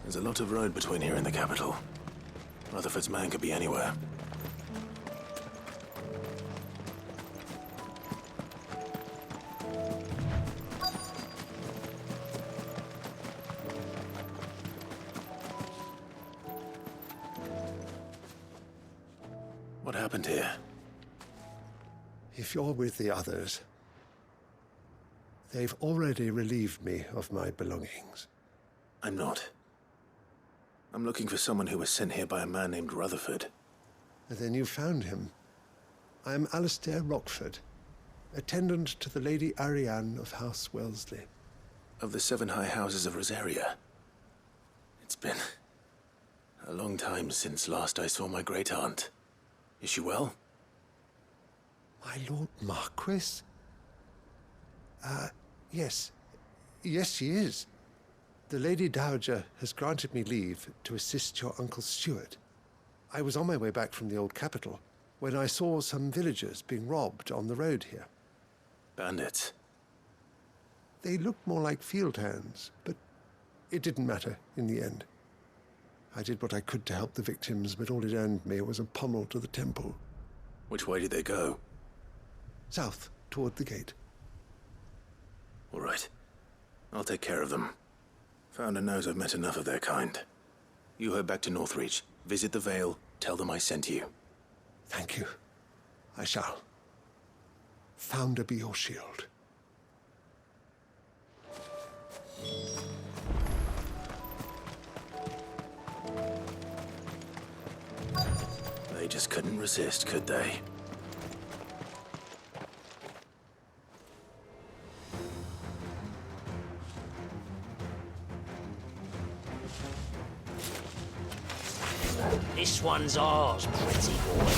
There's a lot of road between here and the capital. Rutherford's man could be anywhere. What happened here? If you're with the others, they've already relieved me of my belongings. I'm not. I'm looking for someone who was sent here by a man named Rutherford. Then you found him. I am Alistair Rockford, attendant to the Lady Ariane of House Wellesley. Of the 7 high houses of Rosaria. It's been a long time since last I saw my great-aunt. Is she well? My Lord Marquis? Yes. Yes, she is. The Lady Dowager has granted me leave to assist your Uncle Stuart. I was on my way back from the old capital when I saw some villagers being robbed on the road here. Bandits? They looked more like field hands, but it didn't matter in the end. I did what I could to help the victims, but all it earned me was a pommel to the temple. Which way did they go? South, toward the gate. All right. I'll take care of them. Founder knows I've met enough of their kind. You head back to Northreach, visit the Vale, tell them I sent you. Thank you. I shall. Founder be your shield. They just couldn't resist, could they? This one's ours, pretty boy.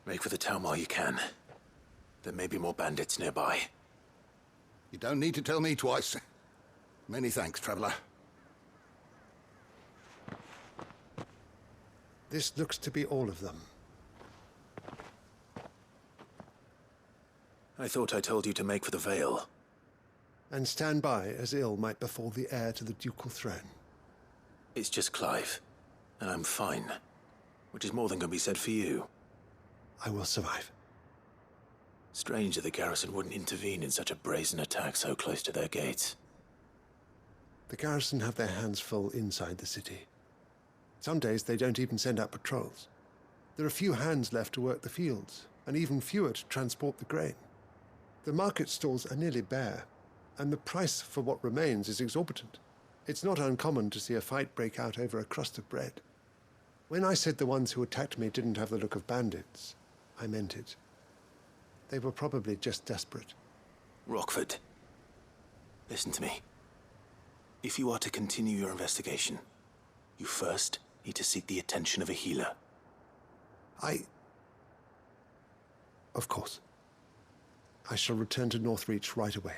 Make for the town while you can. There may be more bandits nearby. You don't need to tell me twice. Many thanks, traveler. This looks to be all of them. I thought I told you to make for the Vale. And stand by as ill might befall the heir to the ducal throne. It's just Clive, and I'm fine. Which is more than can be said for you. I will survive. Strange that the garrison wouldn't intervene in such a brazen attack so close to their gates. The garrison have their hands full inside the city. Some days they don't even send out patrols. There are few hands left to work the fields, and even fewer to transport the grain. The market stalls are nearly bare, and the price for what remains is exorbitant. It's not uncommon to see a fight break out over a crust of bread. When I said the ones who attacked me didn't have the look of bandits, I meant it. They were probably just desperate. Rockford, listen to me. If you are to continue your investigation, you first need to seek the attention of a healer. Of course. I shall return to Northreach right away.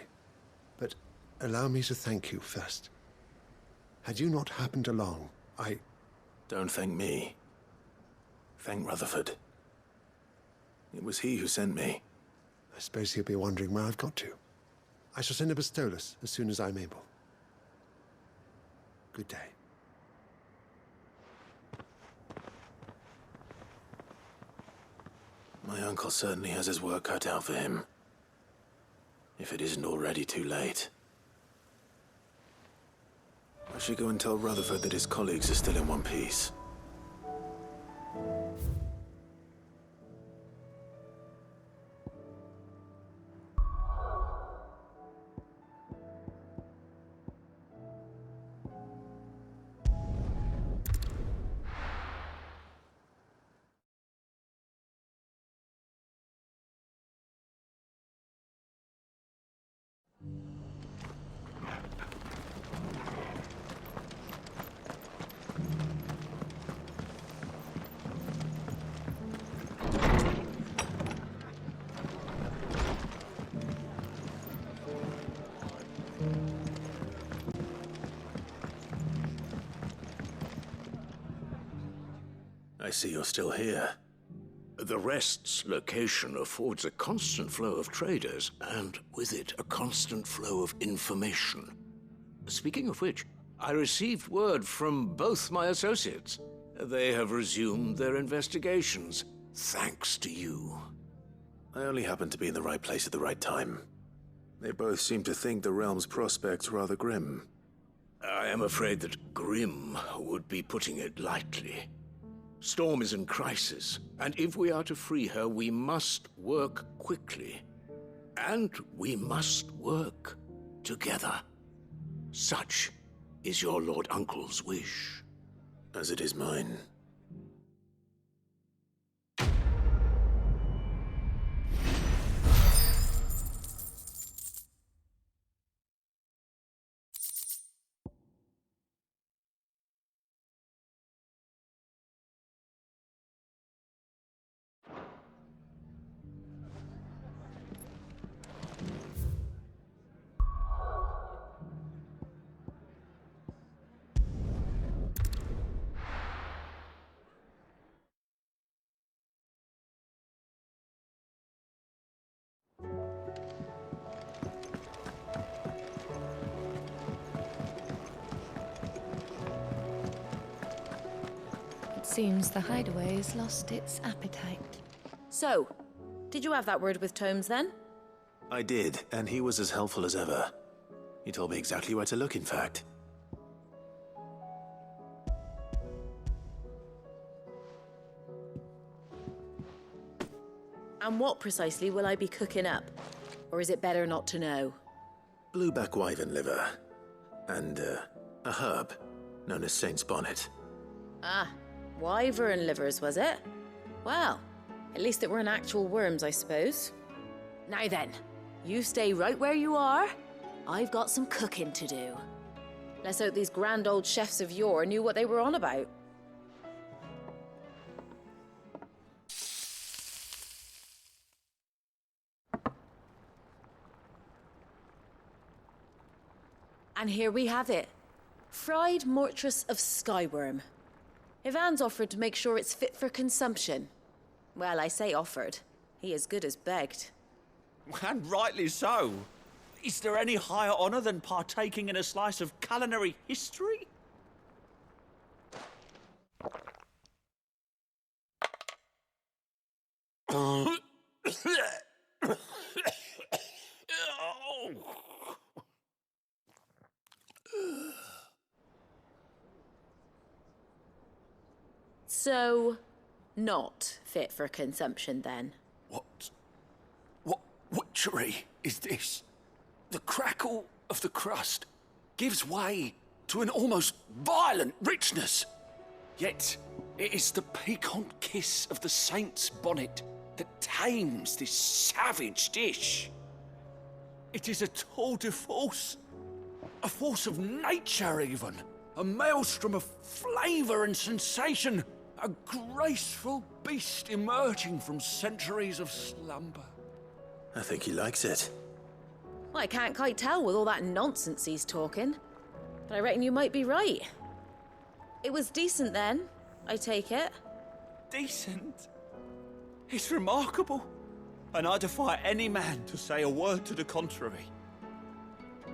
But allow me to thank you first. Had you not happened along, Don't thank me. Thank Rutherford. It was he who sent me. I suppose he'll be wondering where I've got to. I shall send a Bastolus as soon as I'm able. Good day. My uncle certainly has his work cut out for him. If it isn't already too late. I should go and tell Rutherford that his colleagues are still in one piece. I see you're still here. The Rest's location affords a constant flow of traders, and with it, a constant flow of information. Speaking of which, I received word from both my associates. They have resumed their investigations, thanks to you. I only happened to be in the right place at the right time. They both seem to think the realm's prospects rather grim. I am afraid that grim would be putting it lightly. Storm is in crisis, and if we are to free her, we must work quickly. And we must work together. Such is your Lord Uncle's wish. As it is mine. Seems the hideaway has lost its appetite. So, did you have that word with Tomes then? I did, and he was as helpful as ever. He told me exactly where to look, in fact. And what precisely will I be cooking up? Or is it better not to know? Blueback wyvern liver. And, a herb known as Saint's Bonnet. Ah, wyvern livers, was it? Well, at least it weren't actual worms, I suppose. Now then, you stay right where you are. I've got some cooking to do. Let's hope these grand old chefs of yore knew what they were on about. And here we have it. Fried mortress of skyworm. Ivan's offered to make sure it's fit for consumption. Well, I say offered. He as good as begged. And rightly so. Is there any higher honor than partaking in a slice of culinary history? So, not fit for consumption then? What witchery is this? The crackle of the crust gives way to an almost violent richness. Yet, it is the piquant kiss of the Saint's Bonnet that tames this savage dish. It is a tour de force. A force of nature, even. A maelstrom of flavour and sensation. A graceful beast emerging from centuries of slumber. I think he likes it. Well, I can't quite tell with all that nonsense he's talking. But I reckon you might be right. It was decent then, I take it. Decent? It's remarkable. And I defy any man to say a word to the contrary.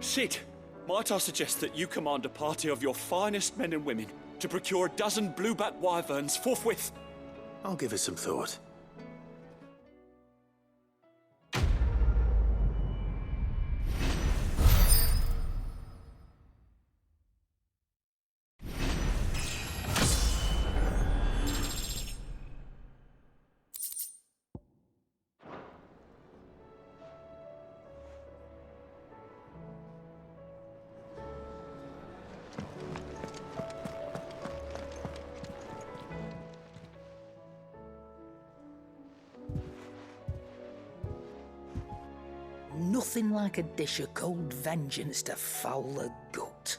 Sid, might I suggest that you command a party of your finest men and women to procure a dozen blueback wyverns forthwith? I'll give it some thought. Nothing like a dish of cold vengeance to foul the gut.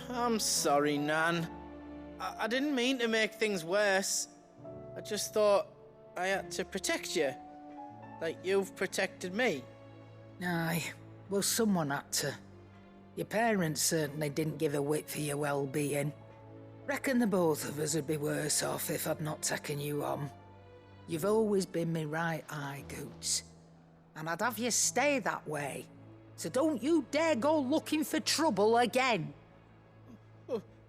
I'm sorry, Nan. I didn't mean to make things worse. I just thought I had to protect you. Like you've protected me. Aye, well, someone had to. Your parents certainly didn't give a whit for your well-being. Reckon the both of us would be worse off if I'd not taken you on. You've always been me right eye, Goots. And I'd have you stay that way. So don't you dare go looking for trouble again.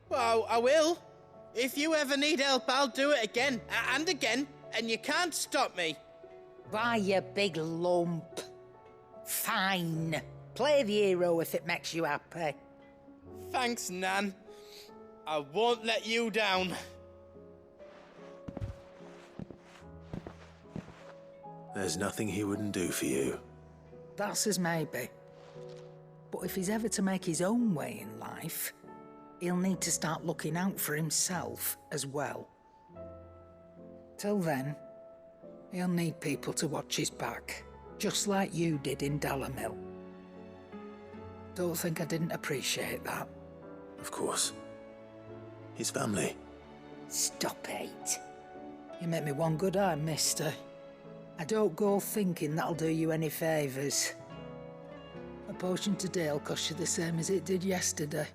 Well, I will. If you ever need help, I'll do it again and again, and you can't stop me. Why, you big lump. Fine. Play the hero if it makes you happy. Thanks, Nan. I won't let you down. There's nothing he wouldn't do for you. That's as maybe. But if he's ever to make his own way in life, he'll need to start looking out for himself as well. Till then, he'll need people to watch his back, just like you did in Dalamil. Don't think I didn't appreciate that. Of course. His family. Stop it. You make me one good eye, mister. I don't go thinking that'll do you any favours. A potion today'll cost you the same as it did yesterday.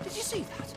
Did you see that?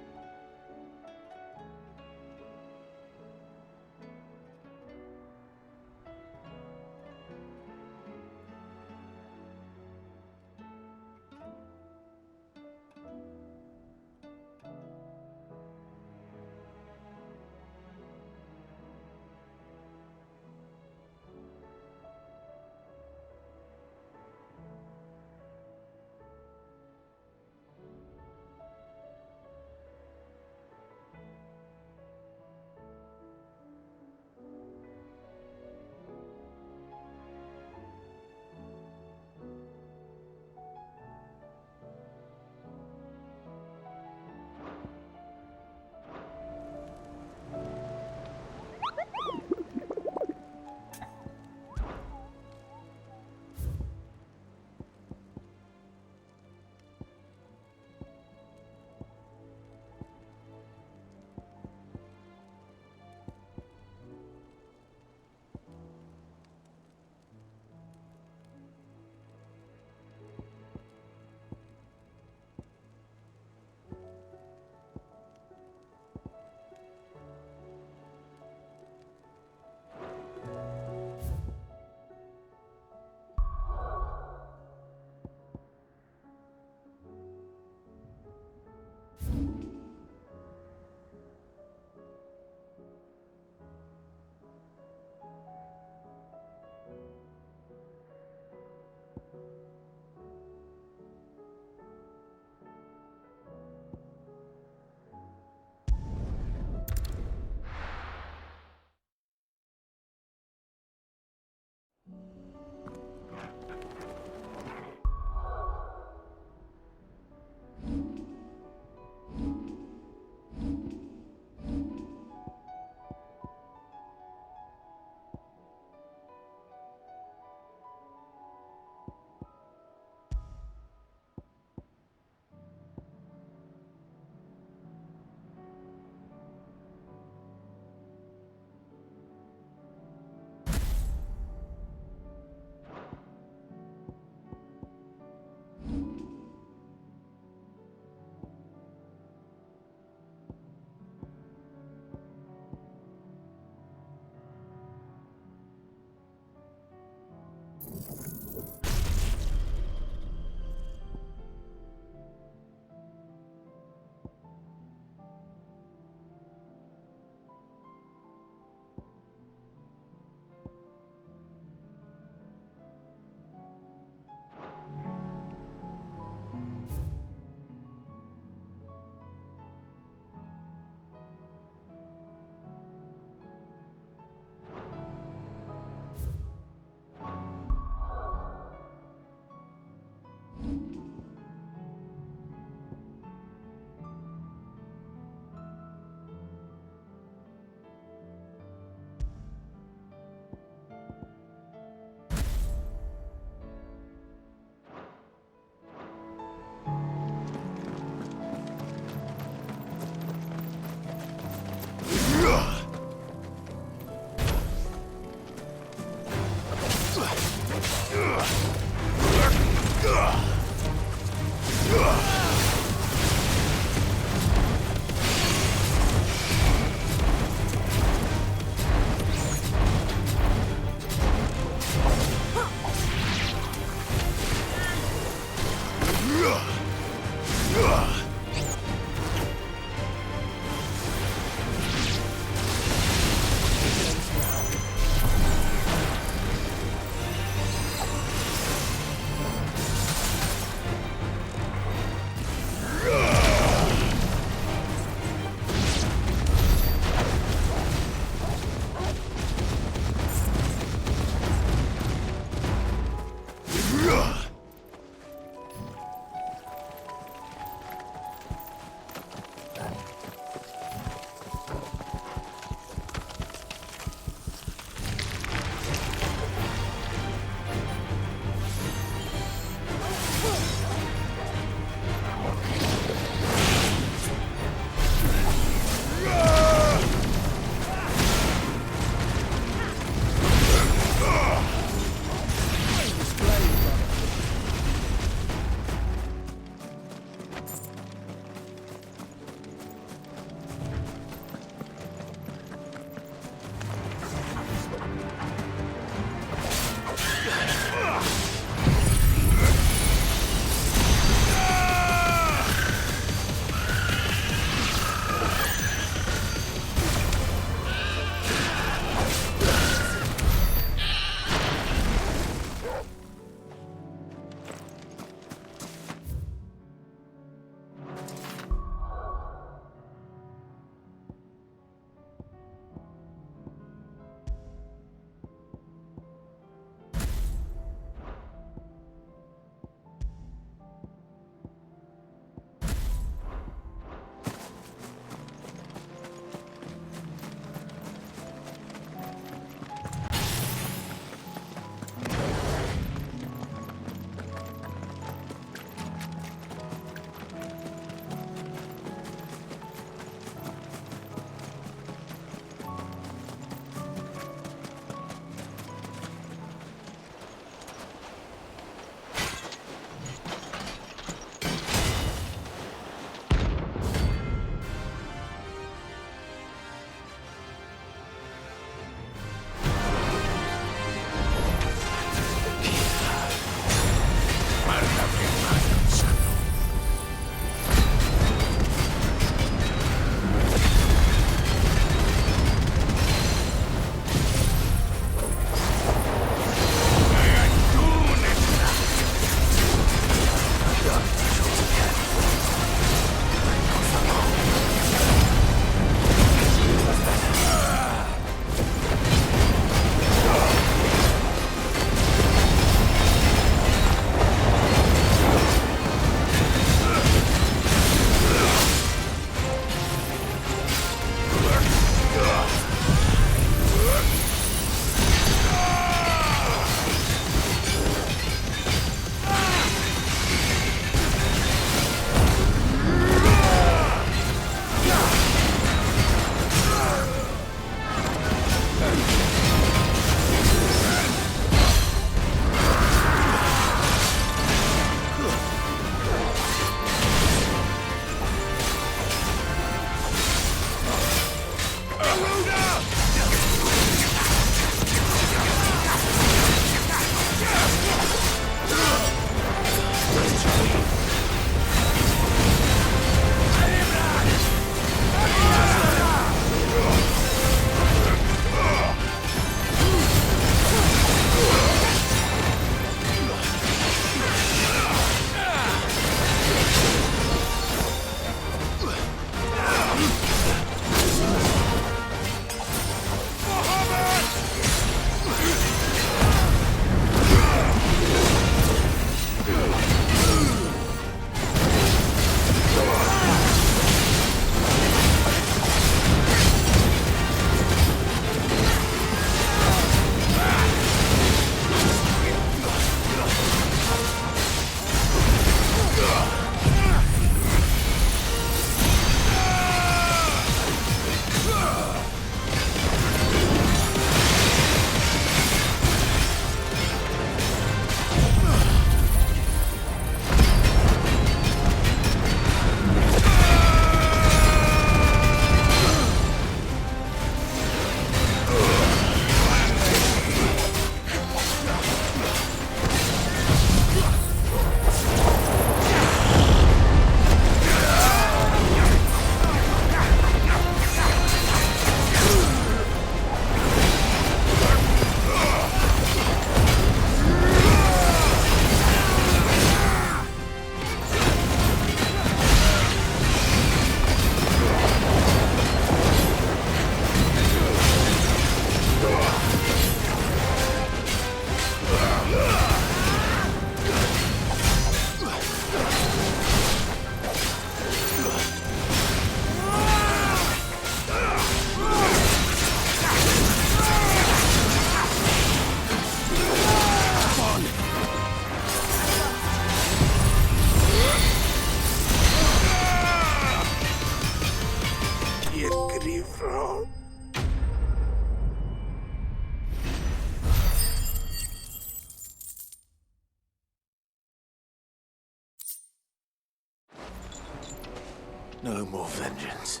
No more vengeance.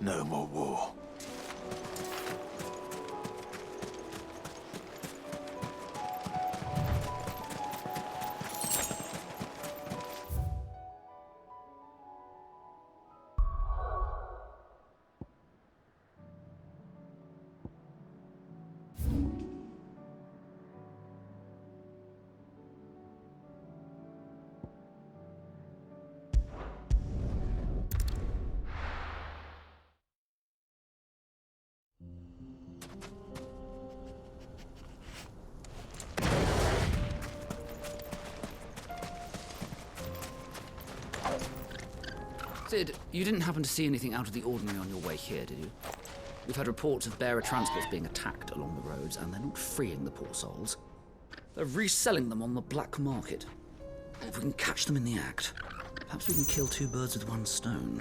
No more war. Sid, you didn't happen to see anything out of the ordinary on your way here, did you? We've had reports of bearer transports being attacked along the roads, and they're not freeing the poor souls. They're reselling them on the black market. If we can catch them in the act, perhaps we can kill two birds with one stone.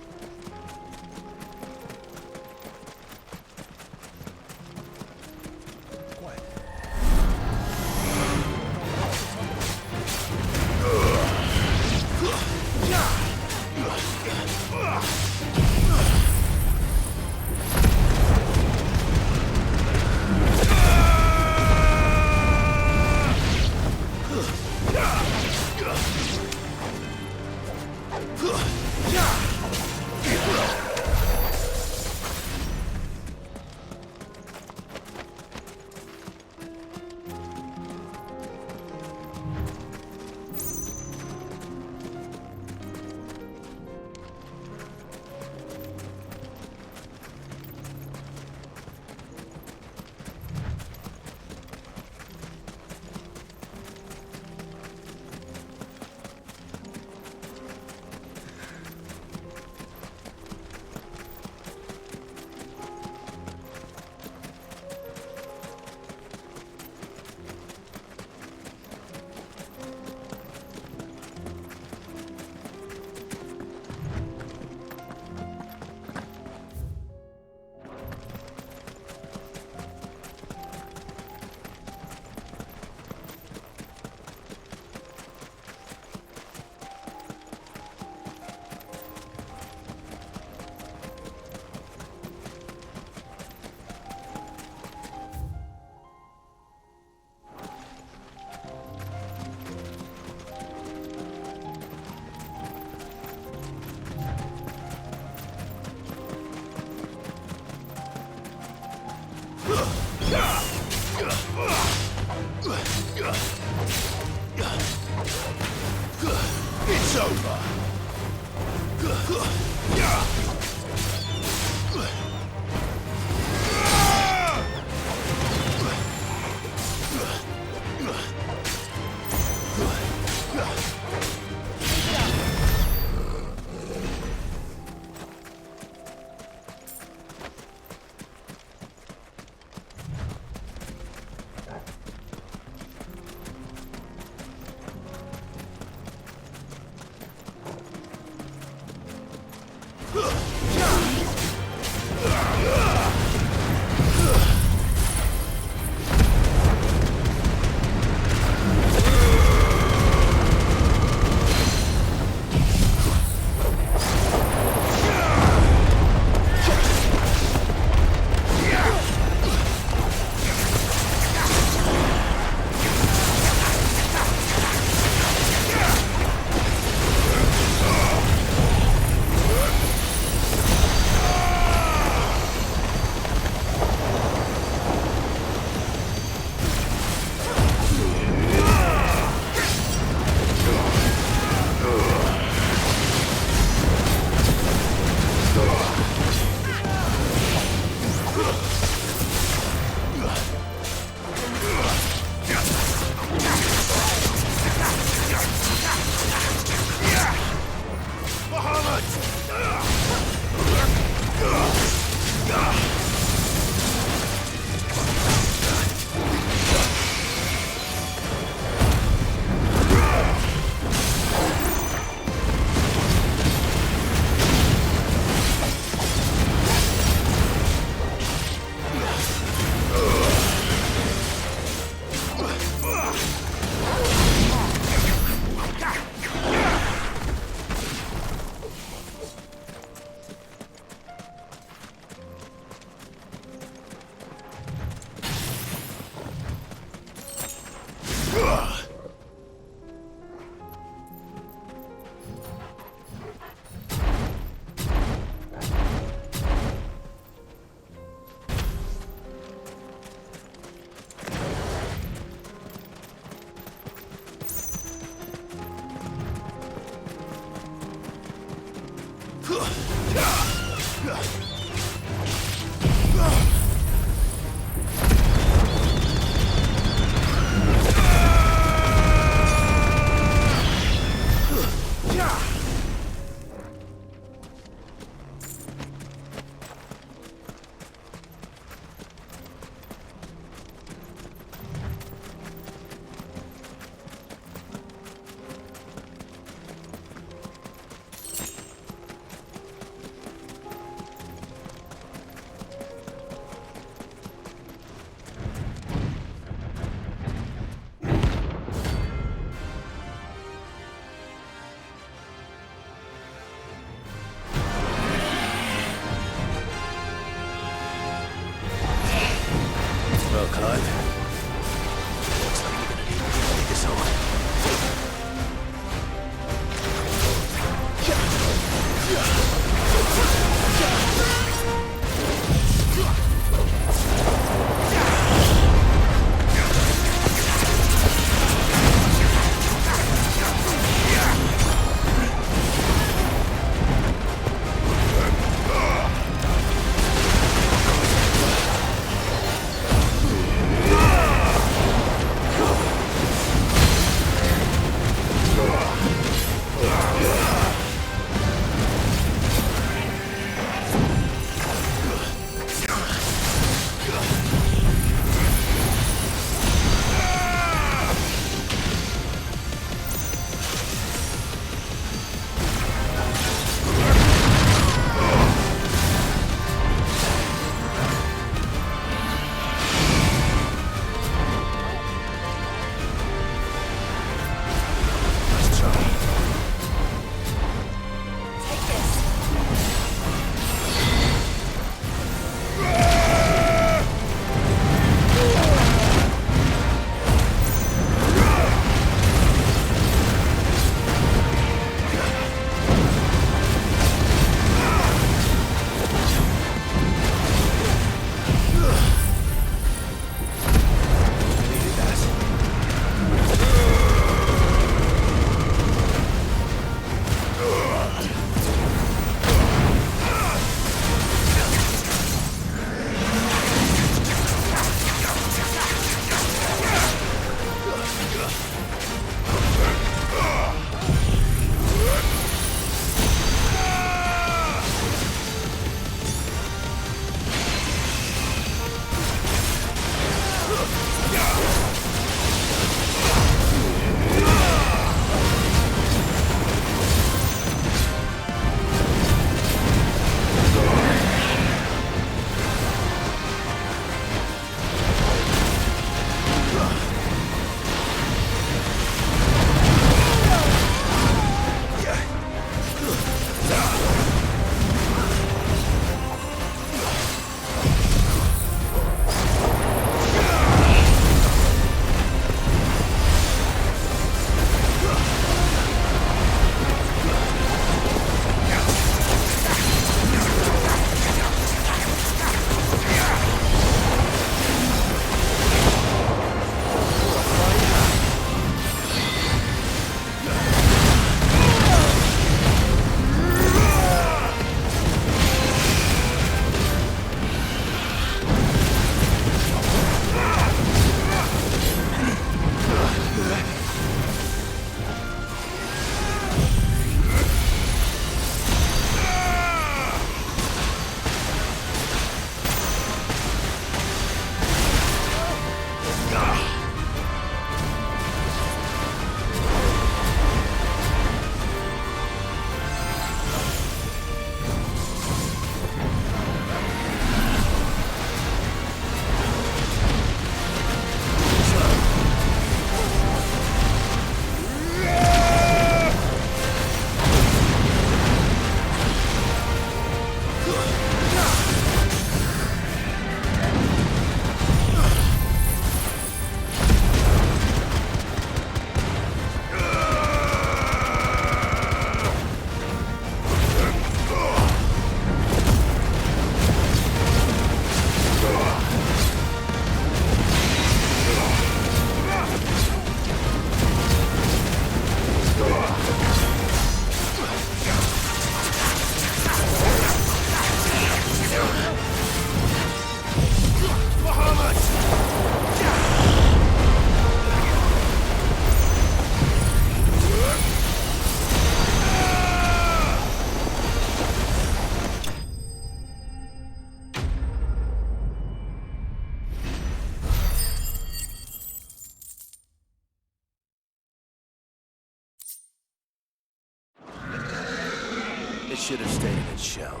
It should have stayed in its shell.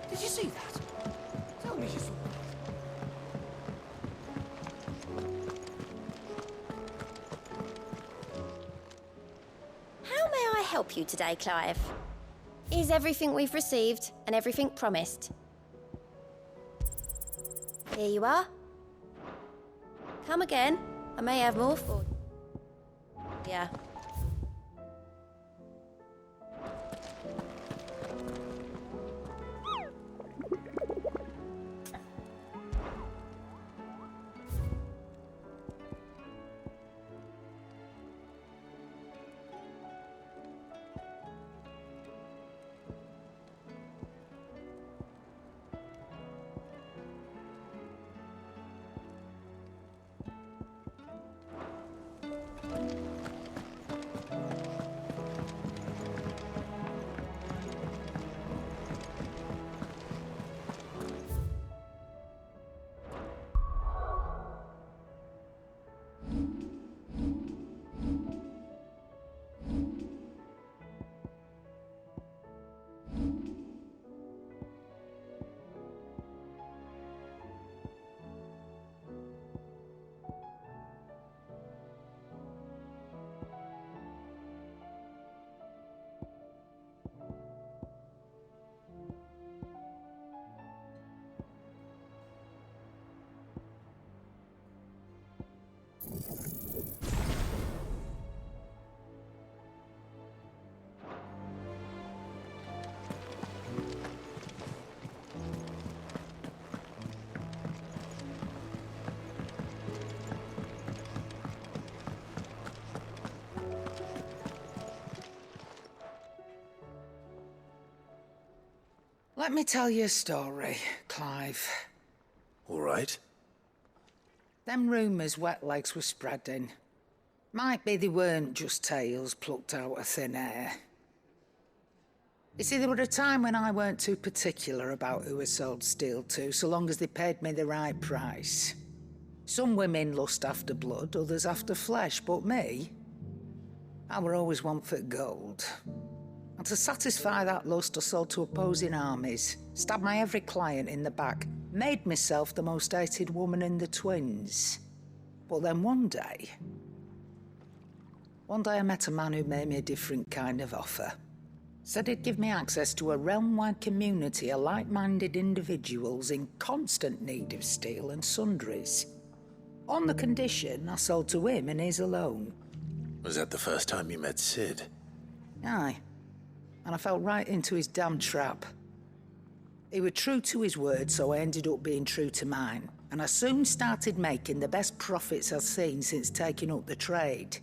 Did you see that? Tell me you saw How may I help you today, Clive? Is everything we've received and everything promised? Here you are. Come again. I may have more for you. Yeah. Let me tell you a story, Clive. All right. Them rumours Wetlegs were spreading. Might be they weren't just tales plucked out of thin air. You see, there were a time when I weren't too particular about who I sold steel to, so long as they paid me the right price. Some women lust after blood, others after flesh, but me, I were always one for gold. And to satisfy that lust, I sold to opposing armies, stabbed my every client in the back, made myself the most hated woman in the twins. But then one day I met a man who made me a different kind of offer. Said he'd give me access to a realm-wide community of like-minded individuals in constant need of steel and sundries. On the condition I sold to him and his alone. Was that the first time you met Sid? Aye. And I fell right into his damn trap. He were true to his word, so I ended up being true to mine. And I soon started making the best profits I've seen since taking up the trade.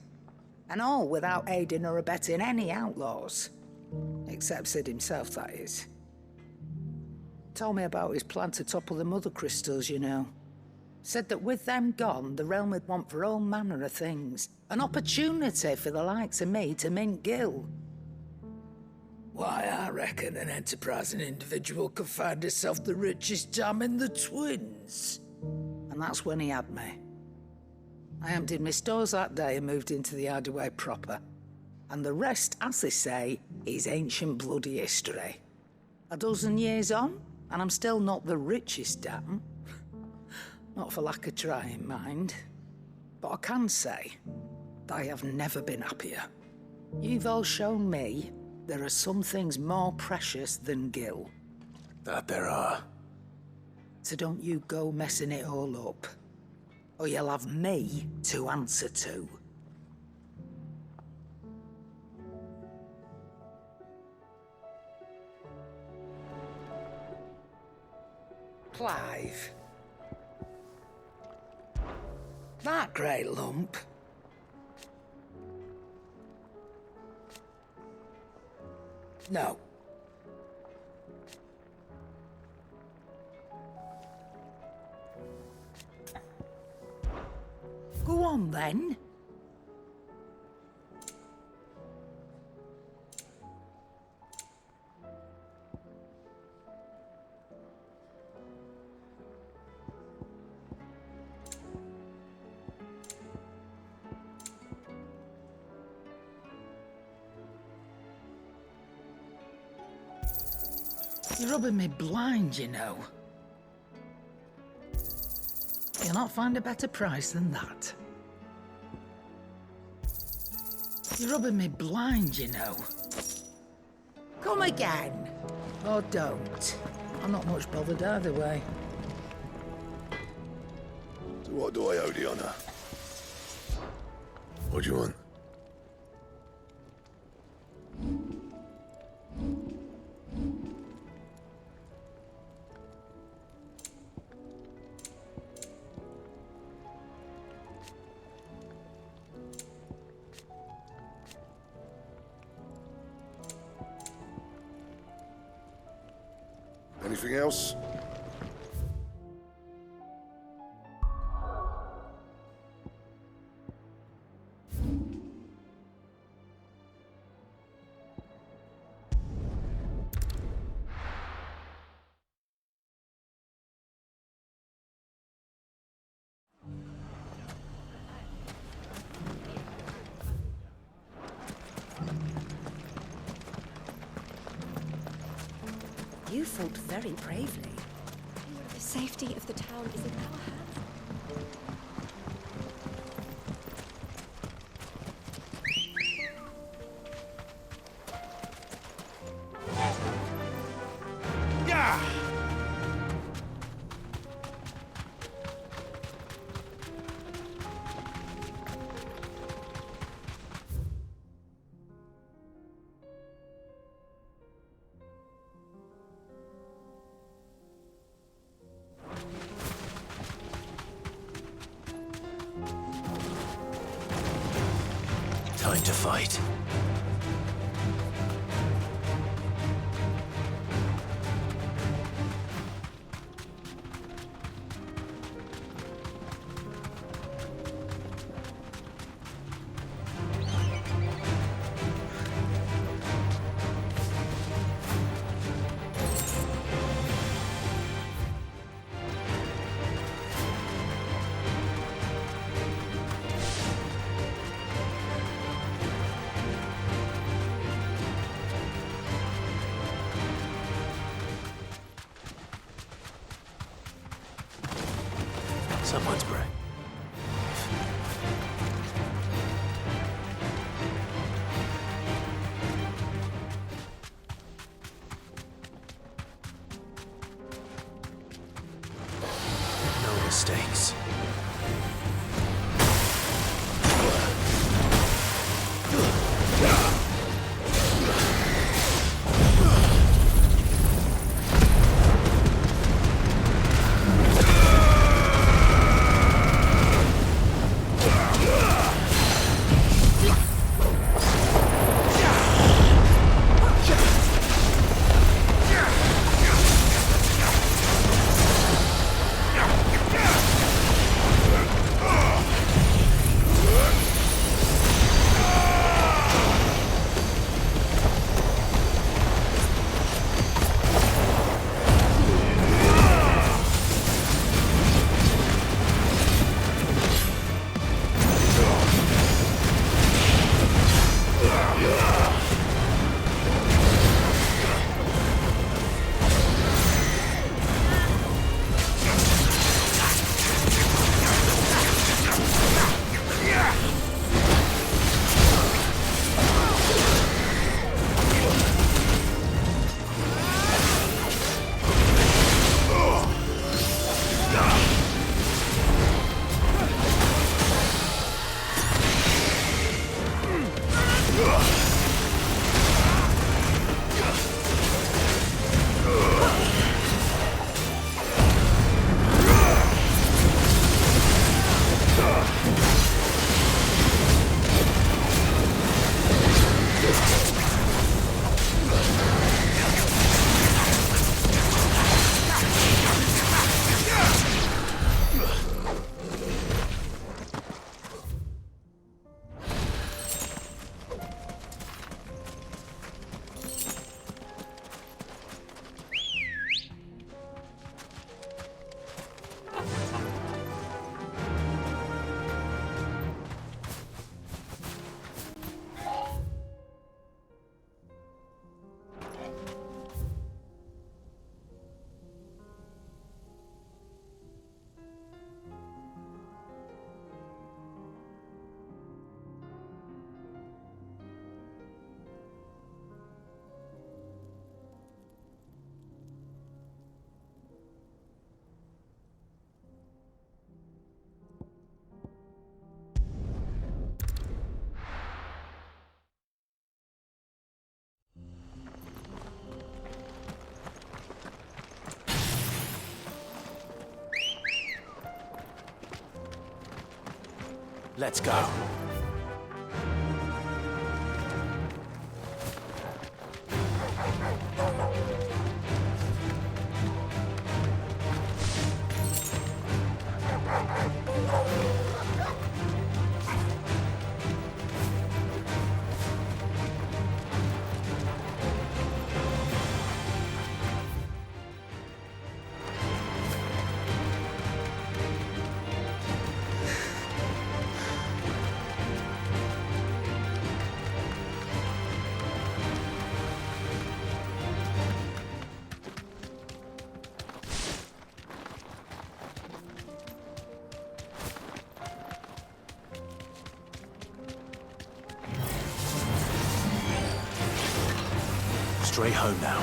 And all without aiding or abetting any outlaws. Except Sid himself, that is. Told me about his plan to topple the mother crystals, you know. Said that with them gone, the realm would want for all manner of things. An opportunity for the likes of me to mint Gil. Why, I reckon an enterprising individual could find himself the richest dam in the twins. And that's when he had me. I emptied my stores that day and moved into the Hideaway proper. And the rest, as they say, is ancient bloody history. A dozen years on, and I'm still not the richest dam. Not for lack of trying, mind. But I can say that I have never been happier. You've all shown me there are some things more precious than Gil. That there are. So don't you go messing it all up, or you'll have me to answer to. Clive. That great lump. No. Go on then. You're rubbing me blind, you know. You'll not find a better price than that. You're rubbing me blind, you know. Come again. Or don't. I'm not much bothered either way. So what do I owe the honor? What do you want? Anything else? You fought very bravely. The safety of the town is in our hands. Yeah! Time to fight. Someone's brave. No mistakes. Let's go. Straight home now.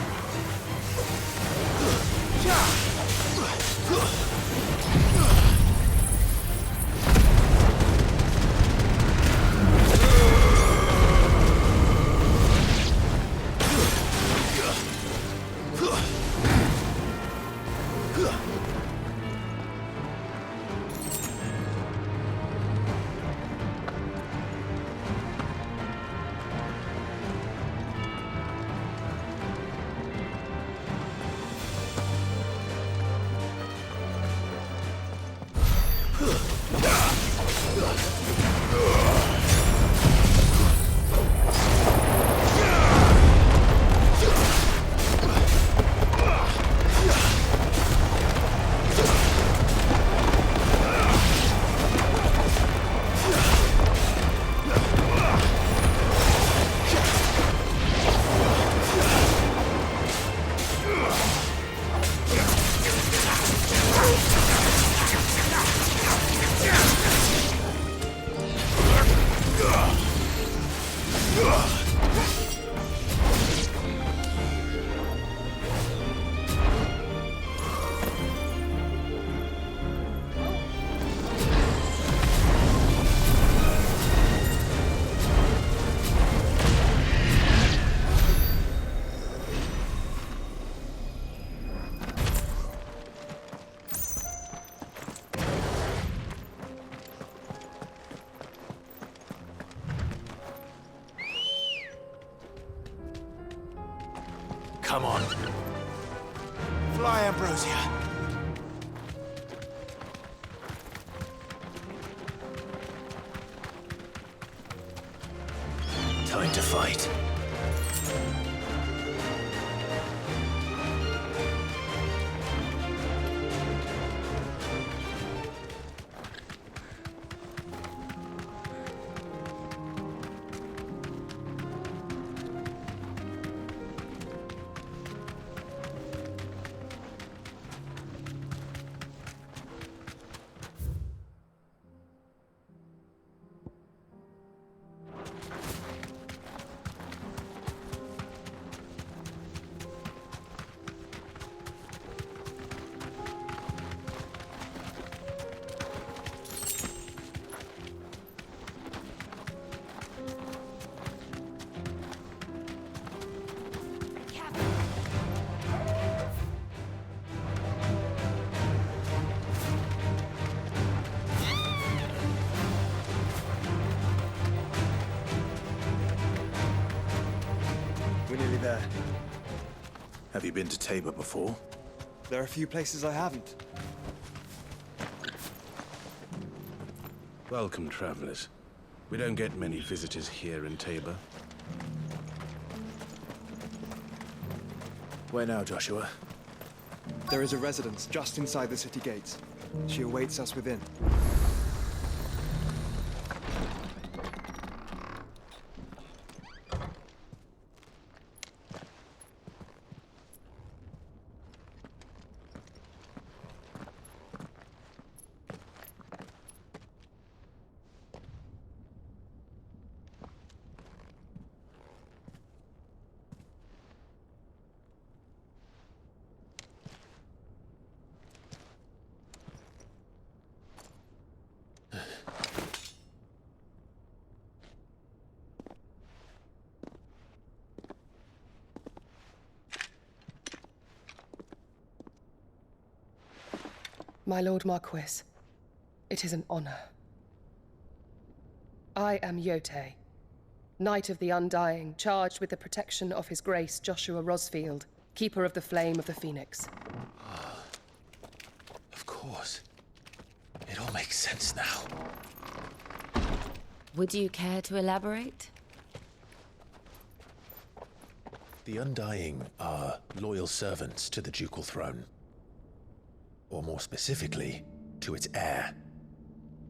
Come on. Fly, Ambrosia. Time to fight. We're nearly there. Have you been to Tabor before? There are a few places I haven't. Welcome, travelers. We don't get many visitors here in Tabor. Where now, Joshua? There is a residence just inside the city gates. She awaits us within. My Lord Marquis, it is an honor. I am Yote, Knight of the Undying, charged with the protection of His Grace Joshua Rosfield, Keeper of the Flame of the Phoenix. Of course. It all makes sense now. Would you care to elaborate? The Undying are loyal servants to the ducal throne. Or more specifically, to its heir.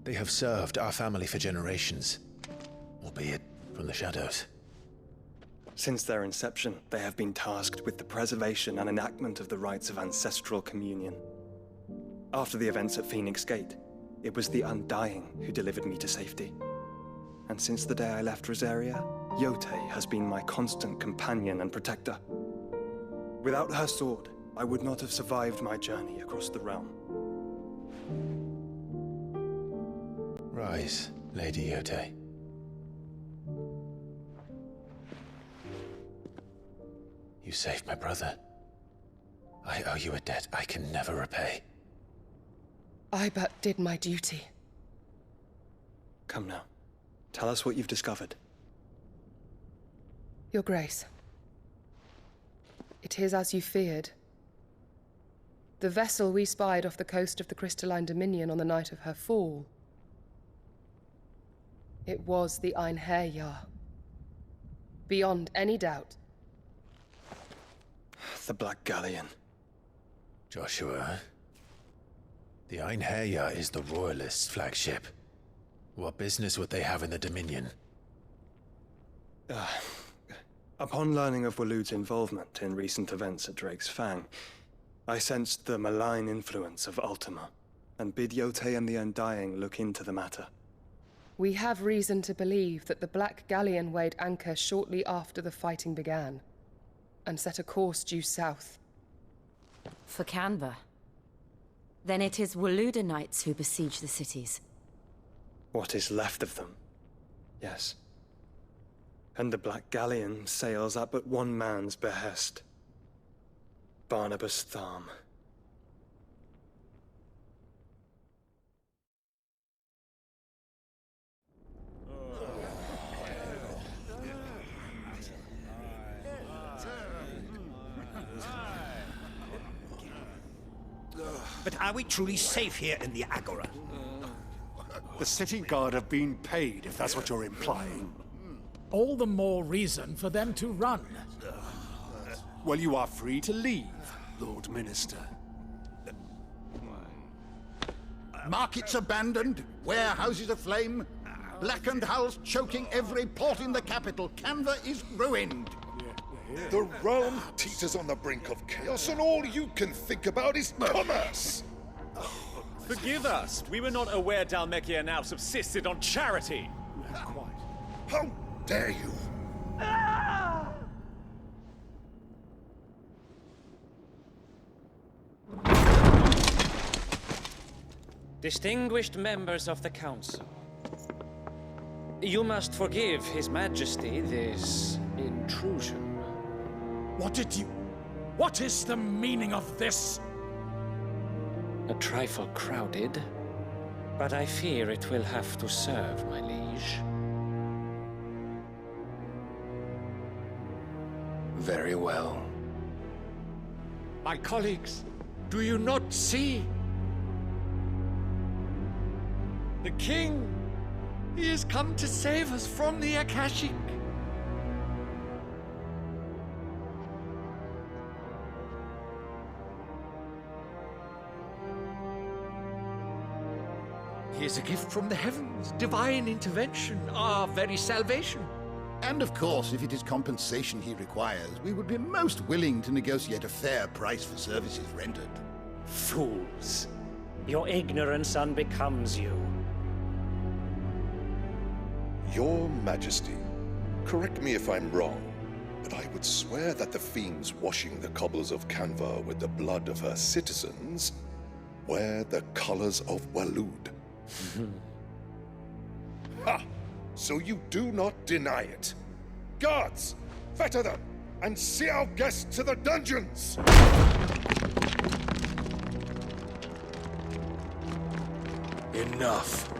They have served our family for generations, albeit from the shadows. Since their inception, they have been tasked with the preservation and enactment of the rites of ancestral communion. After the events at Phoenix Gate, it was the Undying who delivered me to safety. And since the day I left Rosaria, Yote has been my constant companion and protector. Without her sword, I would not have survived my journey across the realm. Rise, Lady Yote. You saved my brother. I owe you a debt I can never repay. I but did my duty. Come now. Tell us what you've discovered. Your Grace. It is as you feared. The vessel we spied off the coast of the Crystalline Dominion on the night of her fall. It was the Einherjar. Beyond any doubt. The Black Galleon. Joshua, the Einherjar is the Royalists' flagship. What business would they have in the Dominion? Upon learning of Waloed's involvement in recent events at Drake's Fang, I sensed the malign influence of Ultima, and bid Yote and the Undying look into the matter. We have reason to believe that the Black Galleon weighed anchor shortly after the fighting began, and set a course due south. For Canva. Then it is Waloeda Knights who besiege the cities. What is left of them? Yes. And the Black Galleon sails at but one man's behest. Barnabas Tharm. But are we truly safe here in the Agora? The city guard have been paid, if that's what you're implying. All the more reason for them to run. Well, you are free to leave, Lord Minister. Markets abandoned, warehouses aflame, blackened hulls choking every port in the capital. Canva is ruined. The realm teeters on the brink of chaos, and all you can think about is commerce! Forgive us. We were not aware Dhalmekia now subsisted on charity. How dare you? Distinguished members of the Council, you must forgive His Majesty this intrusion. What is the meaning of this? A trifle crowded, but I fear it will have to serve, my liege. Very well. My colleagues, do you not see? The King! He has come to save us from the Akashic! He is a gift from the heavens, divine intervention, our very salvation. And of course, if it is compensation he requires, we would be most willing to negotiate a fair price for services rendered. Fools! Your ignorance unbecomes you. Your Majesty, correct me if I'm wrong, but I would swear that the fiends washing the cobbles of Canva with the blood of her citizens wear the colors of Waloed. Ha! So you do not deny it. Guards, fetter them, and see our guests to the dungeons! Enough.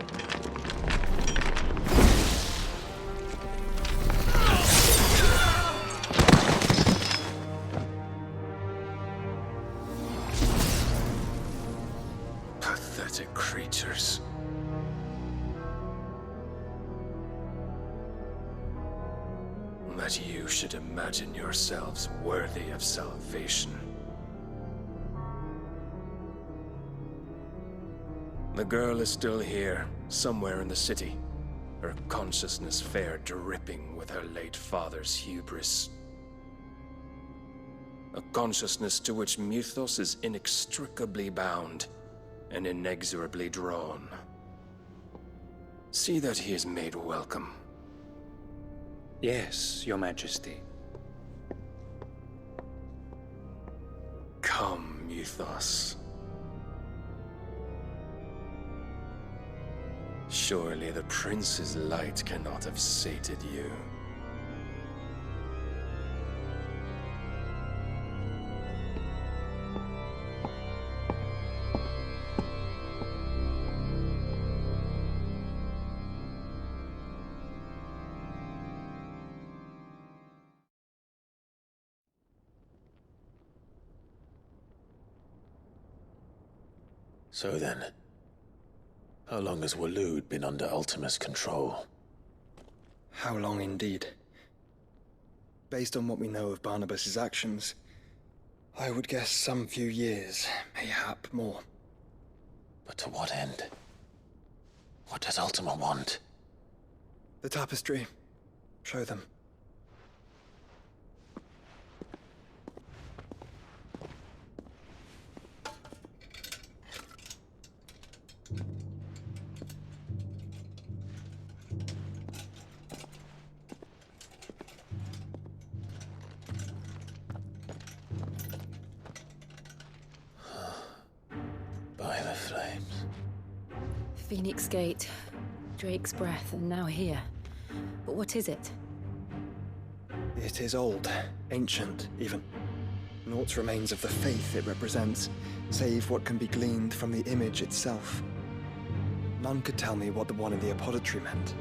creatures. That you should imagine yourselves worthy of salvation. The girl is still here, somewhere in the city, her consciousness fair dripping with her late father's hubris. A consciousness to which Mythos is inextricably bound and inexorably drawn. See that he is made welcome. Yes, Your Majesty. Come, Mythos. Surely the prince's light cannot have sated you. So then, how long has Waloed been under Ultima's control? How long indeed? Based on what we know of Barnabas's actions, I would guess some few years, mayhap more. But to what end? What does Ultima want? The tapestry. Show them. By the flames. Phoenix Gate, Drake's Breath, and now here. But what is it? It is old, ancient, even. Naught remains of the faith it represents, save what can be gleaned from the image itself. None could tell me what the one in the apothecary meant,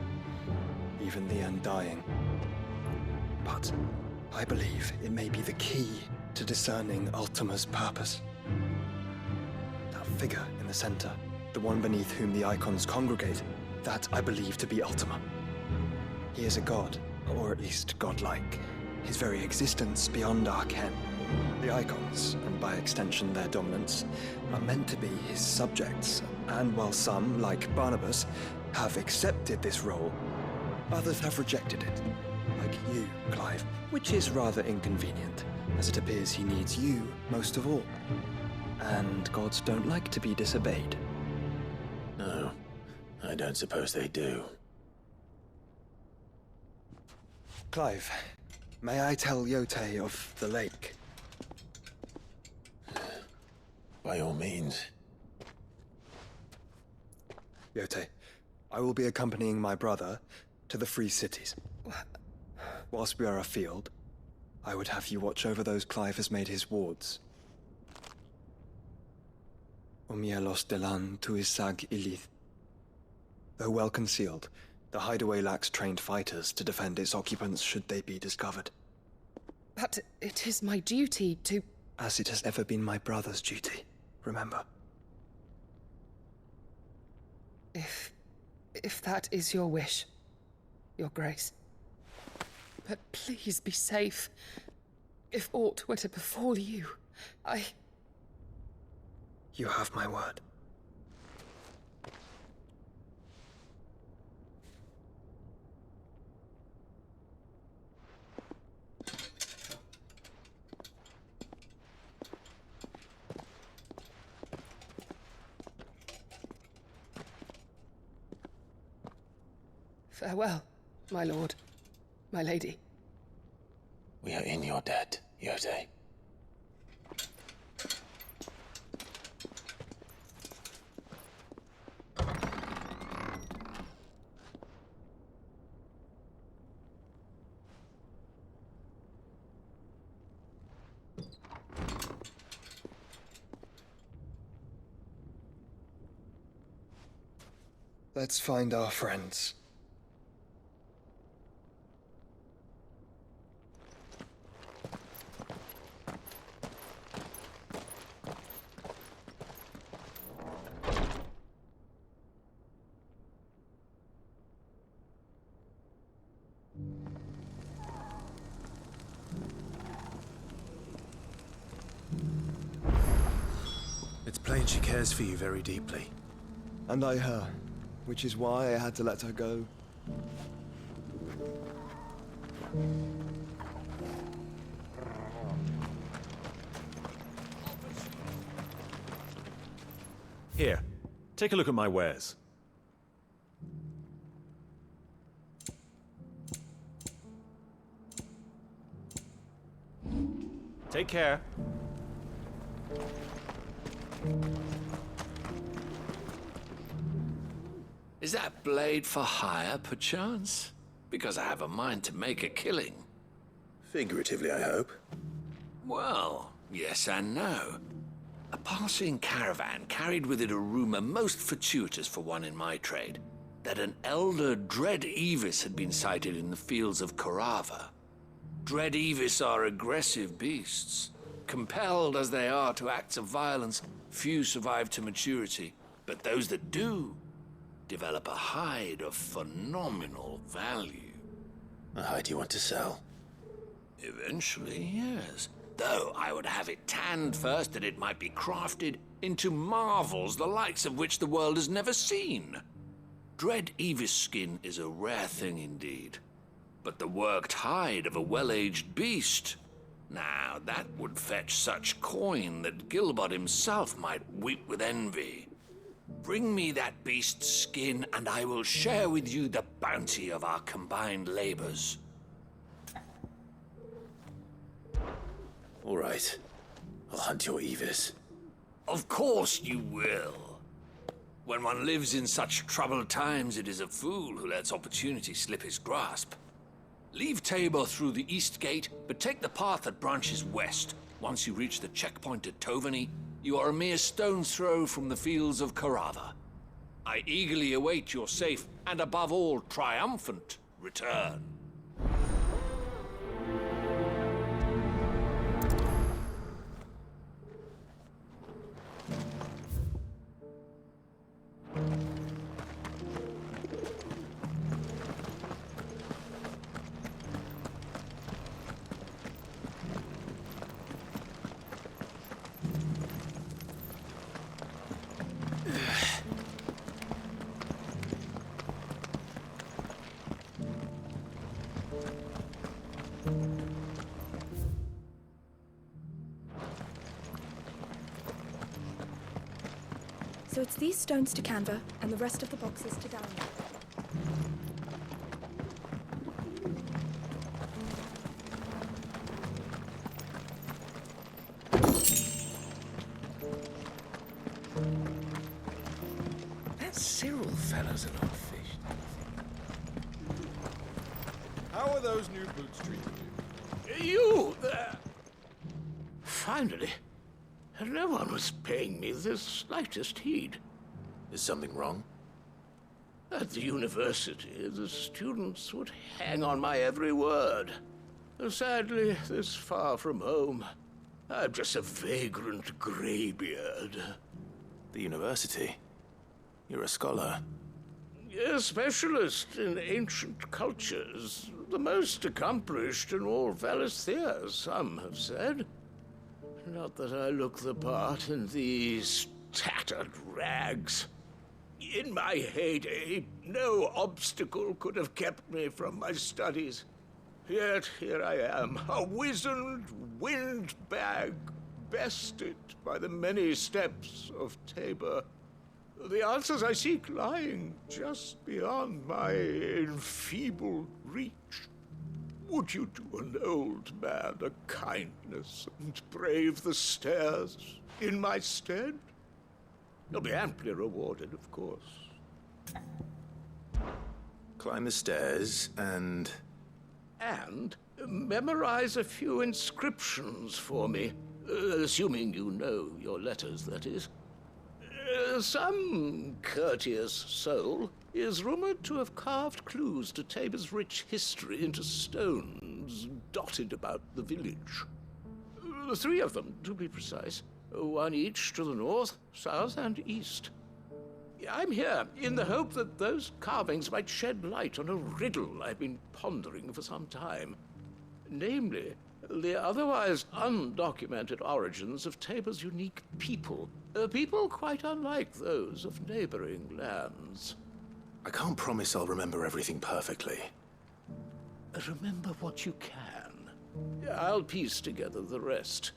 even the Undying. But I believe it may be the key to discerning Ultima's purpose. That figure in the center, the one beneath whom the icons congregate, that I believe to be Ultima. He is a god, or at least godlike, his very existence beyond our ken. The icons, and by extension their dominance, are meant to be his subjects, and while some, like Barnabas, have accepted this role, others have rejected it, like you, Clive, which is rather inconvenient, as it appears he needs you most of all. And gods don't like to be disobeyed. No, I don't suppose they do. Clive, may I tell Yote of the lake? By all means. Yote, I will be accompanying my brother to the Free Cities. Whilst we are afield, I would have you watch over those Clive has made his wards. Omielos delan tuisag ilith. Though well concealed, the hideaway lacks trained fighters to defend its occupants should they be discovered. But it is my duty to... As it has ever been my brother's duty, remember. If that is your wish, Your Grace. But please be safe. If aught were to befall you, You have my word. Farewell, my lord, my lady. We are in your debt, Yote. Let's find our friends. It's plain she cares for you very deeply. And I her, which is why I had to let her go. Here, take a look at my wares. Take care. Is that blade for hire, perchance? Because I have a mind to make a killing. Figuratively, I hope. Well, yes and no. A passing caravan carried with it a rumor most fortuitous for one in my trade, that an elder Dread Evis had been sighted in the fields of Korava. Dread Evis are aggressive beasts. Compelled as they are to acts of violence, few survive to maturity, but those that do develop a hide of phenomenal value. A hide you want to sell? Eventually, yes. Though I would have it tanned first that it might be crafted into marvels the likes of which the world has never seen. Dread Evis skin is a rare thing indeed. But the worked hide of a well-aged beast, now that would fetch such coin that Gilbert himself might weep with envy. Bring me that beast's skin, and I will share with you the bounty of our combined labors. All right. I'll hunt your Evis. Of course you will. When one lives in such troubled times, it is a fool who lets opportunity slip his grasp. Leave Tabor through the east gate, but take the path that branches west. Once you reach the checkpoint at Tovany, you are a mere stone's throw from the fields of Korava. I eagerly await your safe, and above all, triumphant return. So it's these stones to Canva, and the rest of the boxes to download. That Cyril fellow's an old fish. How are those new boots treating you? You there! Finally. No one was paying me the slightest heed. Is something wrong? At the university, the students would hang on my every word. Sadly, this far from home, I'm just a vagrant greybeard. The university? You're a scholar. A specialist in ancient cultures. The most accomplished in all Valisthea, some have said. Not that I look the part in these tattered rags. In my heyday, no obstacle could have kept me from my studies. Yet here I am, a wizened windbag, bested by the many steps of Tabor. The answers I seek lying just beyond my enfeebled reach. Would you do an old man a kindness and brave the stairs in my stead? You'll be amply rewarded, of course. Climb the stairs and... And memorize a few inscriptions for me. Assuming you know your letters, that is. Some courteous soul is rumored to have carved clues to Tabor's rich history into stones dotted about the village. 3 of them, to be precise. 1 each to the north, south, and east. I'm here in the hope that those carvings might shed light on a riddle I've been pondering for some time. Namely, the otherwise undocumented origins of Tabor's unique people, People quite unlike those of neighboring lands. I can't promise I'll remember everything perfectly. Remember what you can. I'll piece together the rest.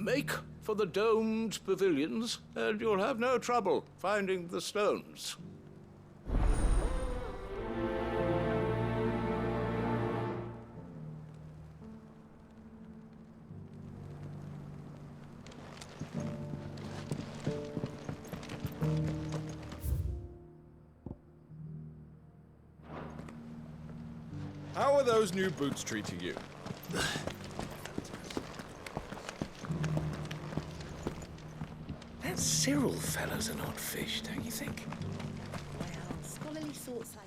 Make for the domed pavilions, and you'll have no trouble finding the stones. How are those new boots treating you? That Cyril fellow's an odd fish, don't you think? Well, scholarly thoughts like...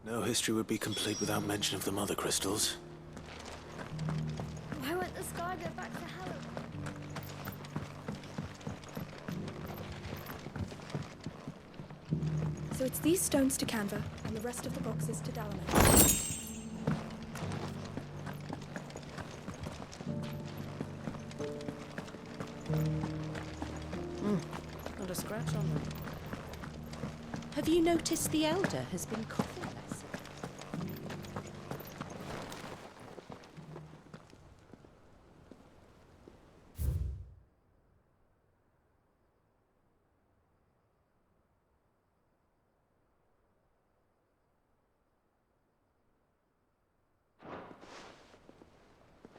No history would be complete without mention of the Mother Crystals. Why won't the sky go back to hell? So it's these stones to Canva, and the rest of the boxes to Dalaran. Not a scratch on them. Have you noticed the Elder has been coughing less?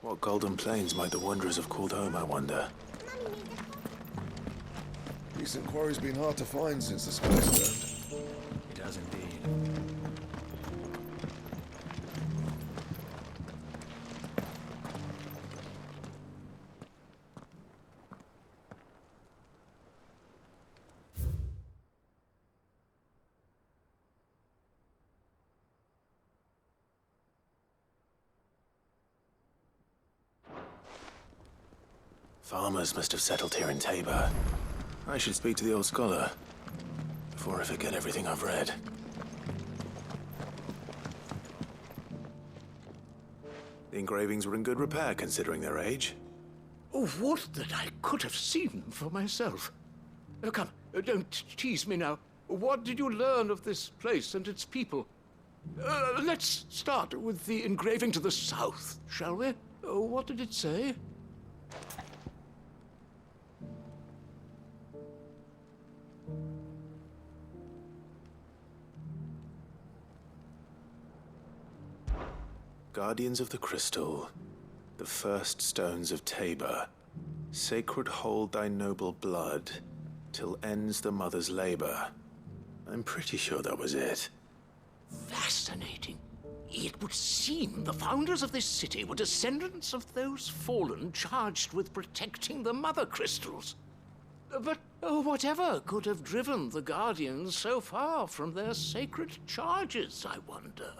What golden plains might the Wanderers have called home, I wonder? Decent quarry's been hard to find since the sky's turned. It has indeed. Farmers must have settled here in Tabor. I should speak to the old scholar before I forget everything I've read. The engravings were in good repair considering their age. Oh, would that I could have seen them for myself. Come, don't tease me now. What did you learn of this place and its people? Let's start with the engraving to the south, shall we? What did it say? Guardians of the Crystal, the first stones of Tabor, sacred hold thy noble blood, till ends the mother's labor. I'm pretty sure that was it. Fascinating. It would seem the founders of this city were descendants of those fallen charged with protecting the Mother Crystals. But whatever could have driven the Guardians so far from their sacred charges, I wonder?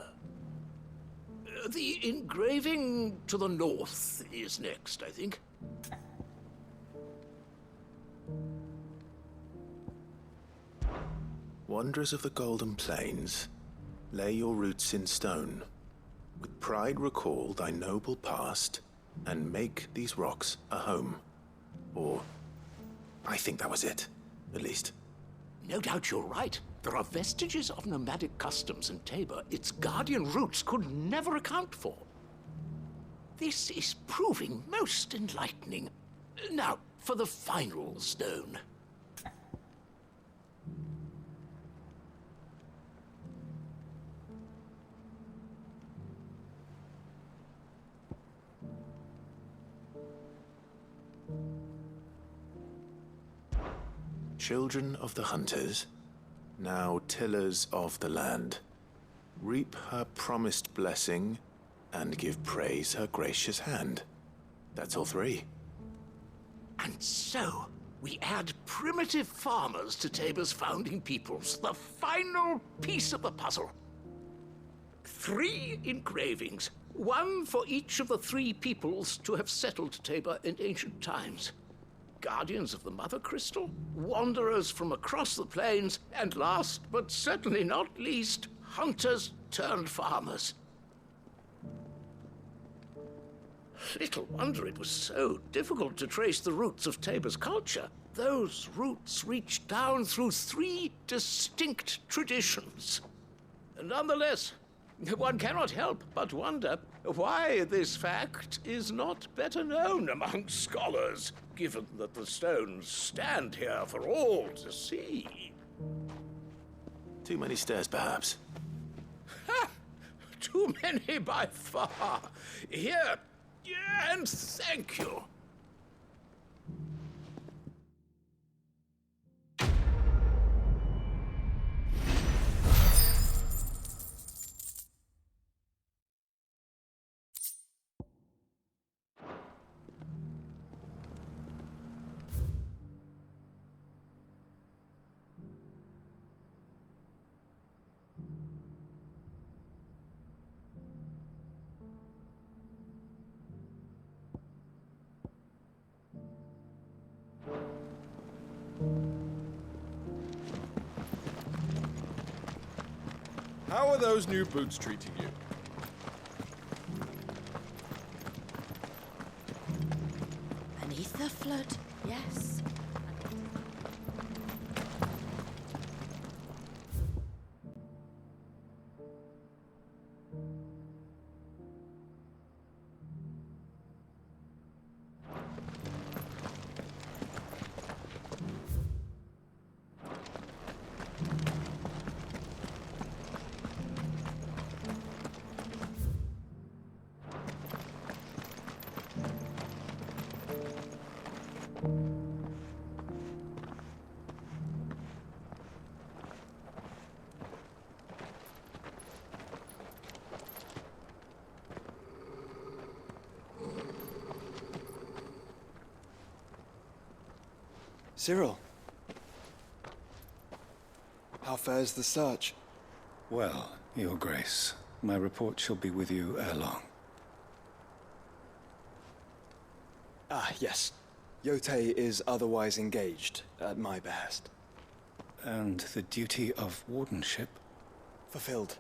The engraving to the north is next, I think. Wanderers of the Golden Plains, lay your roots in stone. With pride recall thy noble past, and make these rocks a home. Or, I think that was it, at least. No doubt you're right. There are vestiges of nomadic customs in Tabor its guardian roots could never account for. This is proving most enlightening. Now, for the final stone. Children of the hunters, now tillers of the land, reap her promised blessing and give praise her gracious hand. That's all three. And so, we add primitive farmers to Tabor's founding peoples, the final piece of the puzzle. 3 engravings, one for each of the 3 peoples to have settled Tabor in ancient times. Guardians of the Mother Crystal, wanderers from across the plains, and last but certainly not least, hunters turned farmers. Little wonder it was so difficult to trace the roots of Tabor's culture. Those roots reach down through 3 distinct traditions. Nonetheless, one cannot help but wonder why this fact is not better known among scholars, given that the stones stand here for all to see. Too many stairs, perhaps. Ha! Too many by far. Here, and thank you. How are those new boots treating you? Beneath the flood, yes. Cyril. How fares the search? Well, Your Grace, my report shall be with you ere long. Ah, yes. Yotei is otherwise engaged, at my behest. And the duty of wardenship? Fulfilled.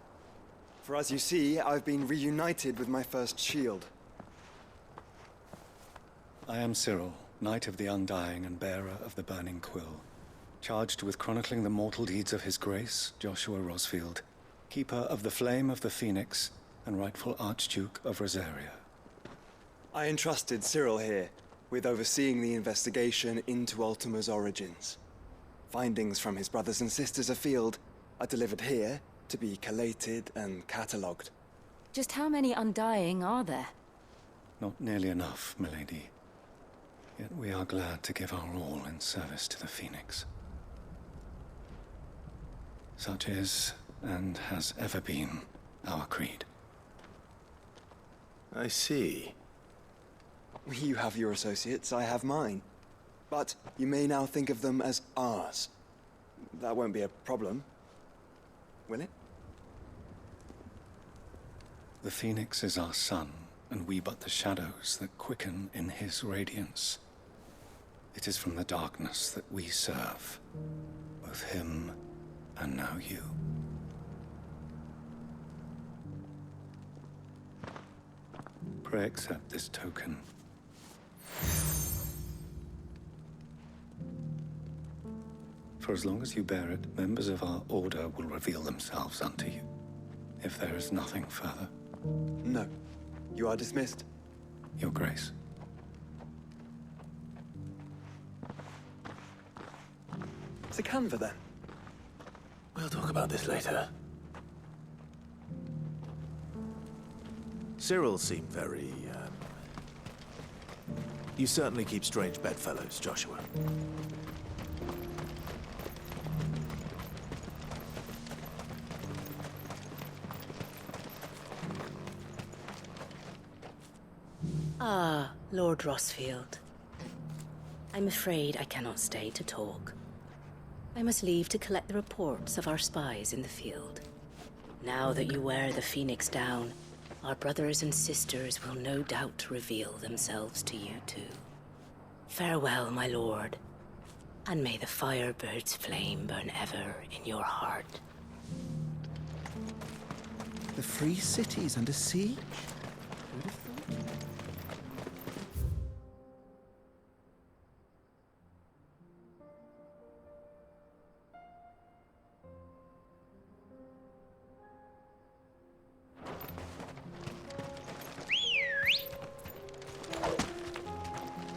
For as you see, I've been reunited with my first shield. I am Cyril, Knight of the Undying and bearer of the Burning Quill, charged with chronicling the mortal deeds of His Grace, Joshua Rosfield, keeper of the Flame of the Phoenix and rightful Archduke of Rosaria. I entrusted Cyril here with overseeing the investigation into Ultima's origins. Findings from his brothers and sisters afield are delivered here to be collated and catalogued. Just how many Undying are there? Not nearly enough, milady. Yet we are glad to give our all in service to the Phoenix. Such is, and has ever been, our creed. I see. You have your associates, I have mine. But you may now think of them as ours. That won't be a problem, will it? The Phoenix is our sun, and we but the shadows that quicken in his radiance. It is from the darkness that we serve, both him and now you. Pray accept this token. For as long as you bear it, members of our order will reveal themselves unto you, if there is nothing further. No. You are dismissed. Your Grace. To Canva, then. We'll talk about this later. Cyril seemed very, You certainly keep strange bedfellows, Joshua. Ah, Lord Rosfield. I'm afraid I cannot stay to talk. I must leave to collect the reports of our spies in the field. Now that you wear the Phoenix down, our brothers and sisters will no doubt reveal themselves to you too. Farewell, my lord, and may the Firebird's flame burn ever in your heart. The free city's under siege? Who'd have thought?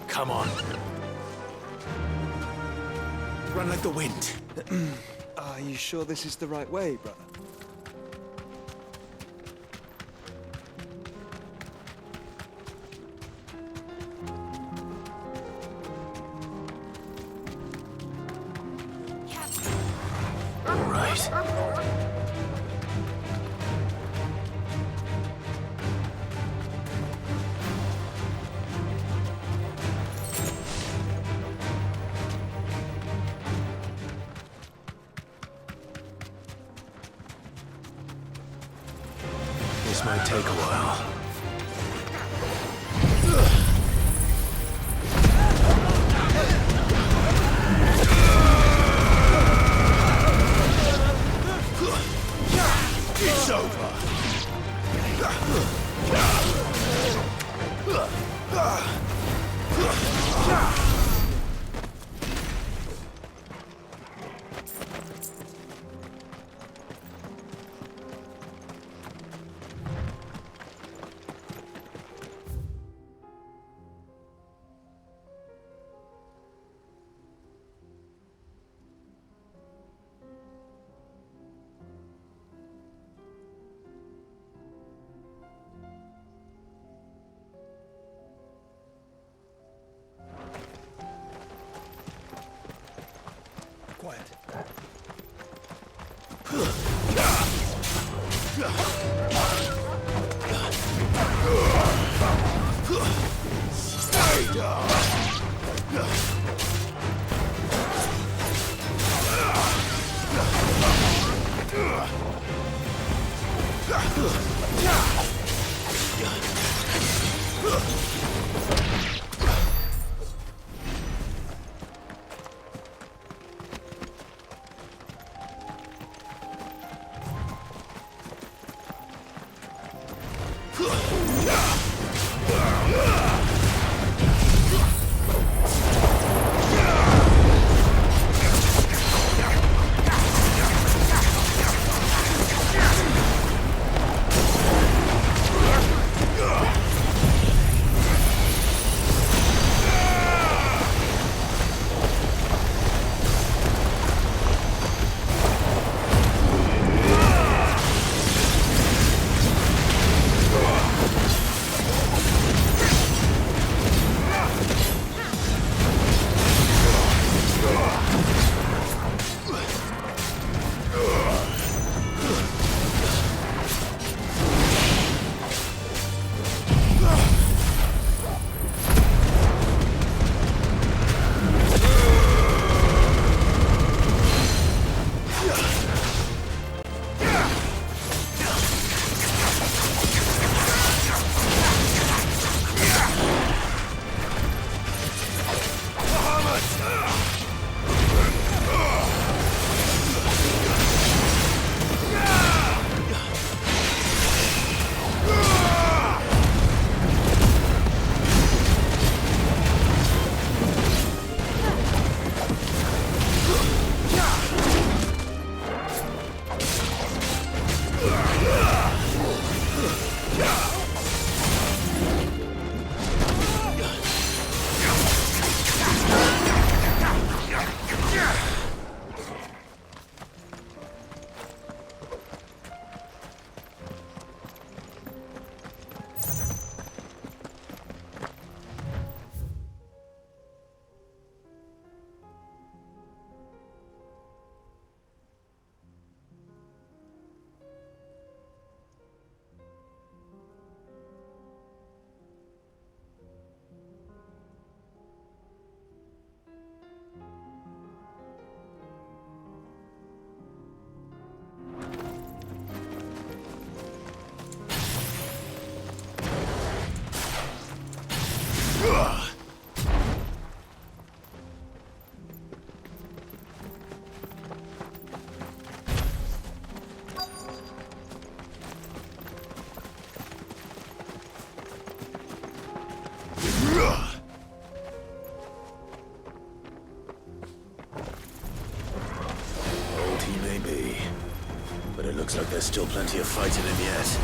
Come on. Run like the wind. Are you sure this is the right way, brother? All right. This might take a while. It's over. Quiet. Stay down. There's still plenty of fight in him yet.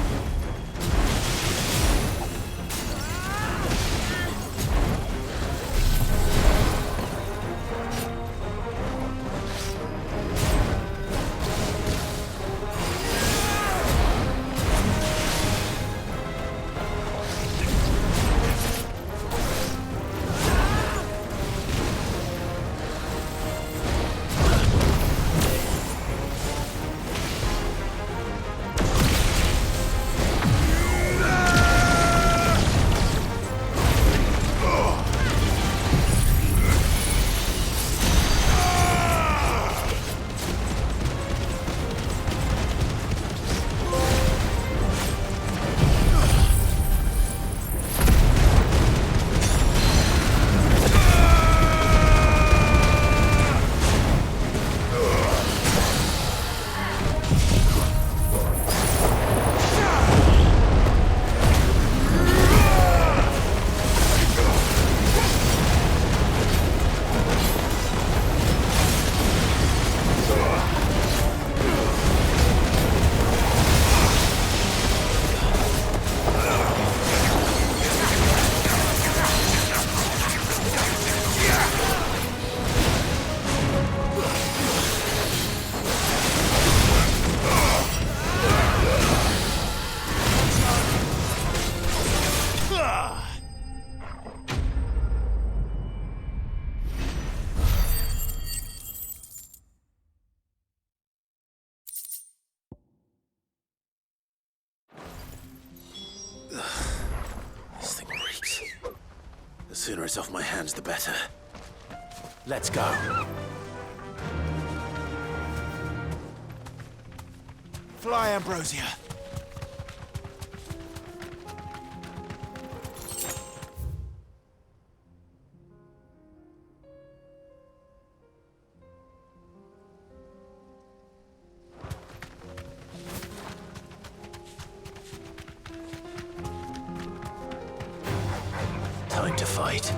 This thing reeks. The sooner it's off my hands, the better. Let's go. Fly, Ambrosia. Time to fight.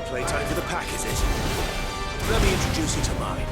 Playtime for the pack, is it? Let me introduce you to mine.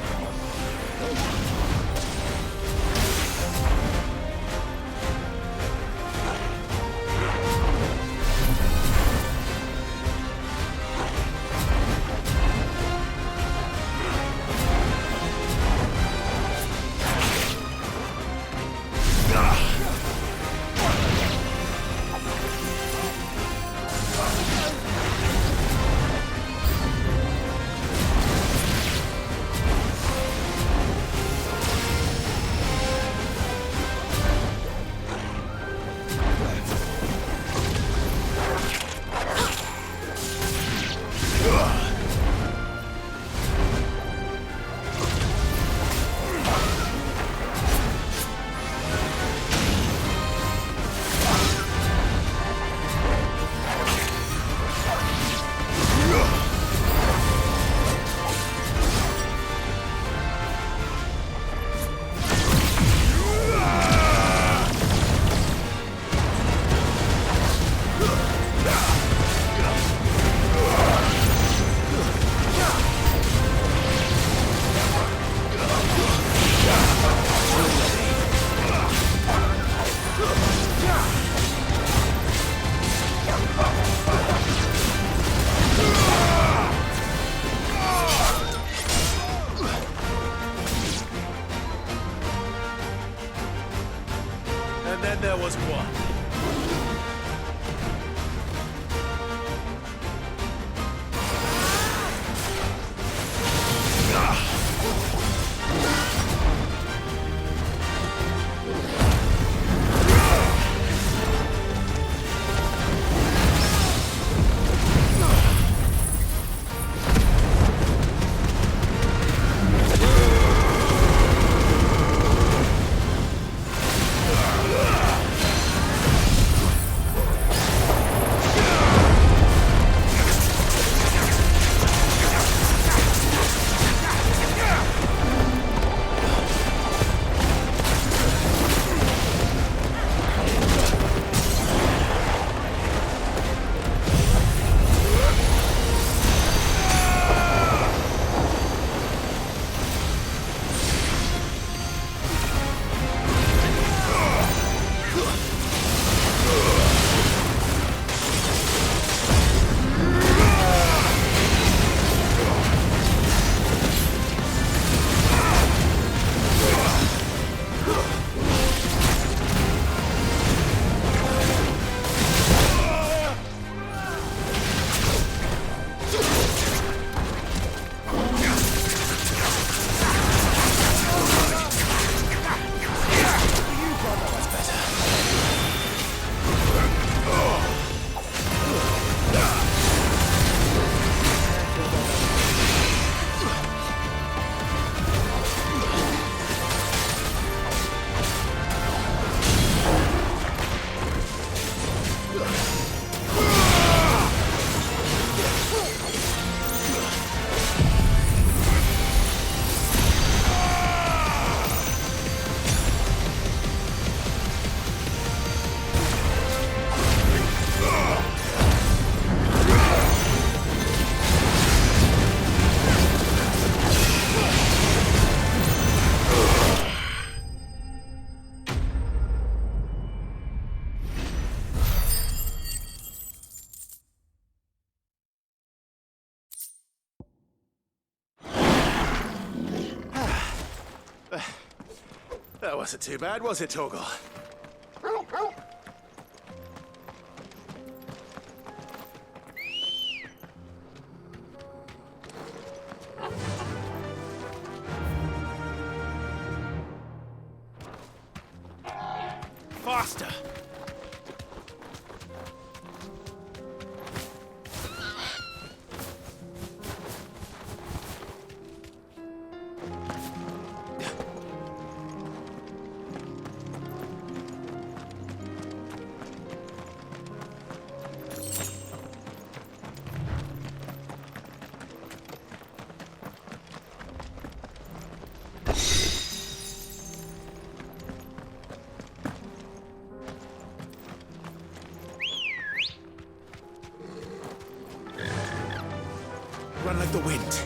That wasn't too bad, was it, Torgal? Faster! Run like the wind.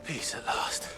Peace at last.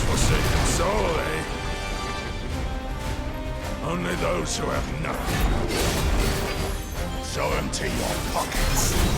forsaken soul, eh? Only those who have nothing. So empty your pockets.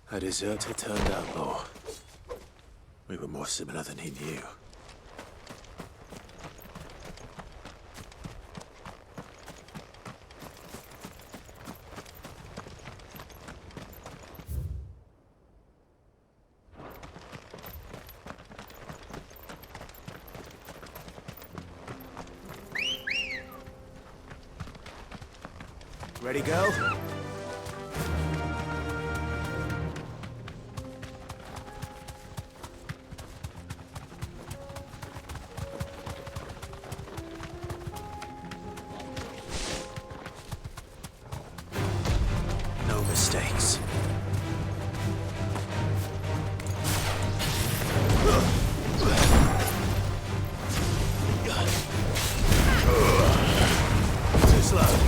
A deserter turned outlaw. We were more similar than he knew. Ready, go? No mistakes. Too slow.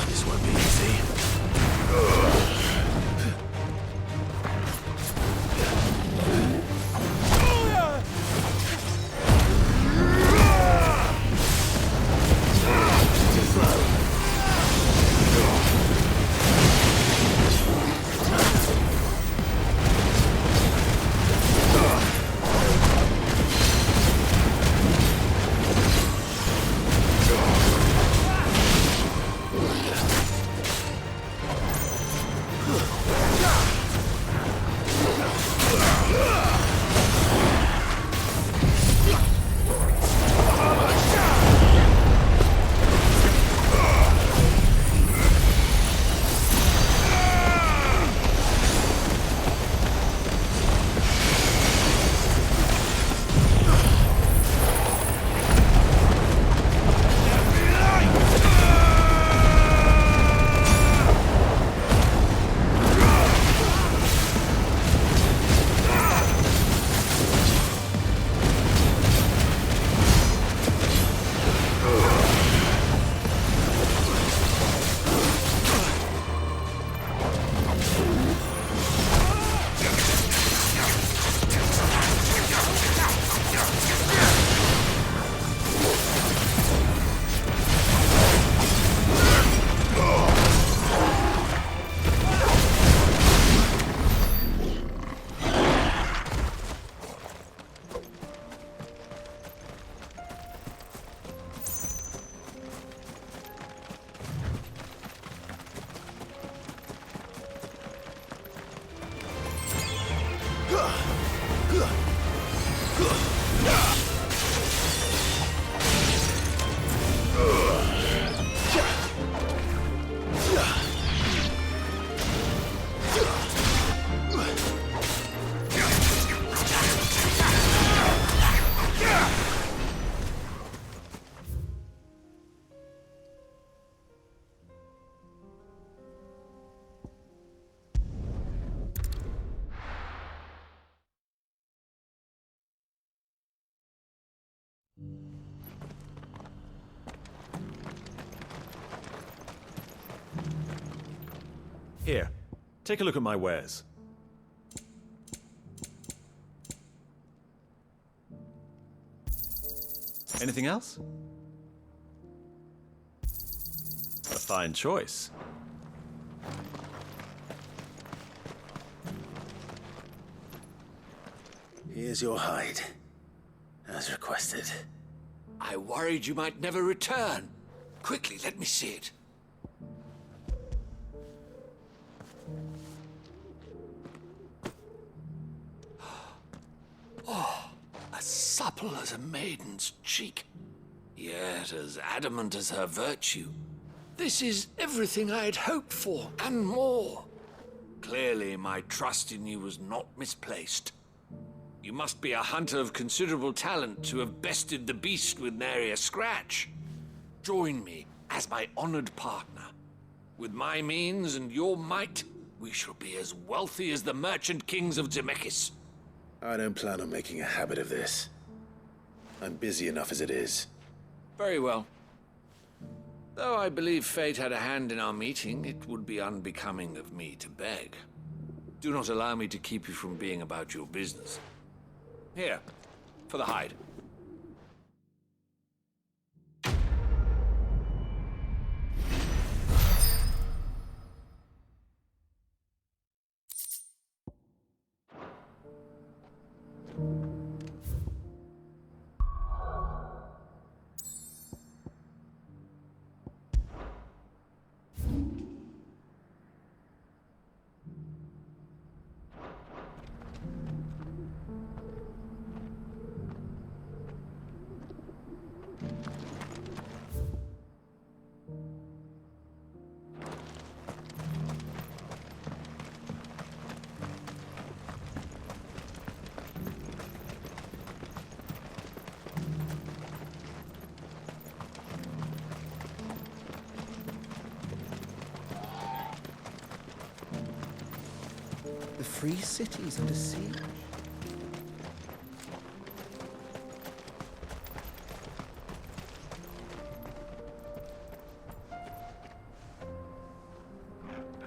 This won't be easy. Here, take a look at my wares. Anything else? A fine choice. Here's your hide, as requested. I worried you might never return. Quickly, let me see it. Oh, as supple as a maiden's cheek, yet as adamant as her virtue. This is everything I had hoped for, and more. Clearly, my trust in you was not misplaced. You must be a hunter of considerable talent to have bested the beast with nary a scratch. Join me as my honored partner. With my means and your might, we shall be as wealthy as the merchant kings of Zemeckis. I don't plan on making a habit of this. I'm busy enough as it is. Very well. Though I believe fate had a hand in our meeting, it would be unbecoming of me to beg. Do not allow me to keep you from being about your business. Here, for the hide. The free cities under siege.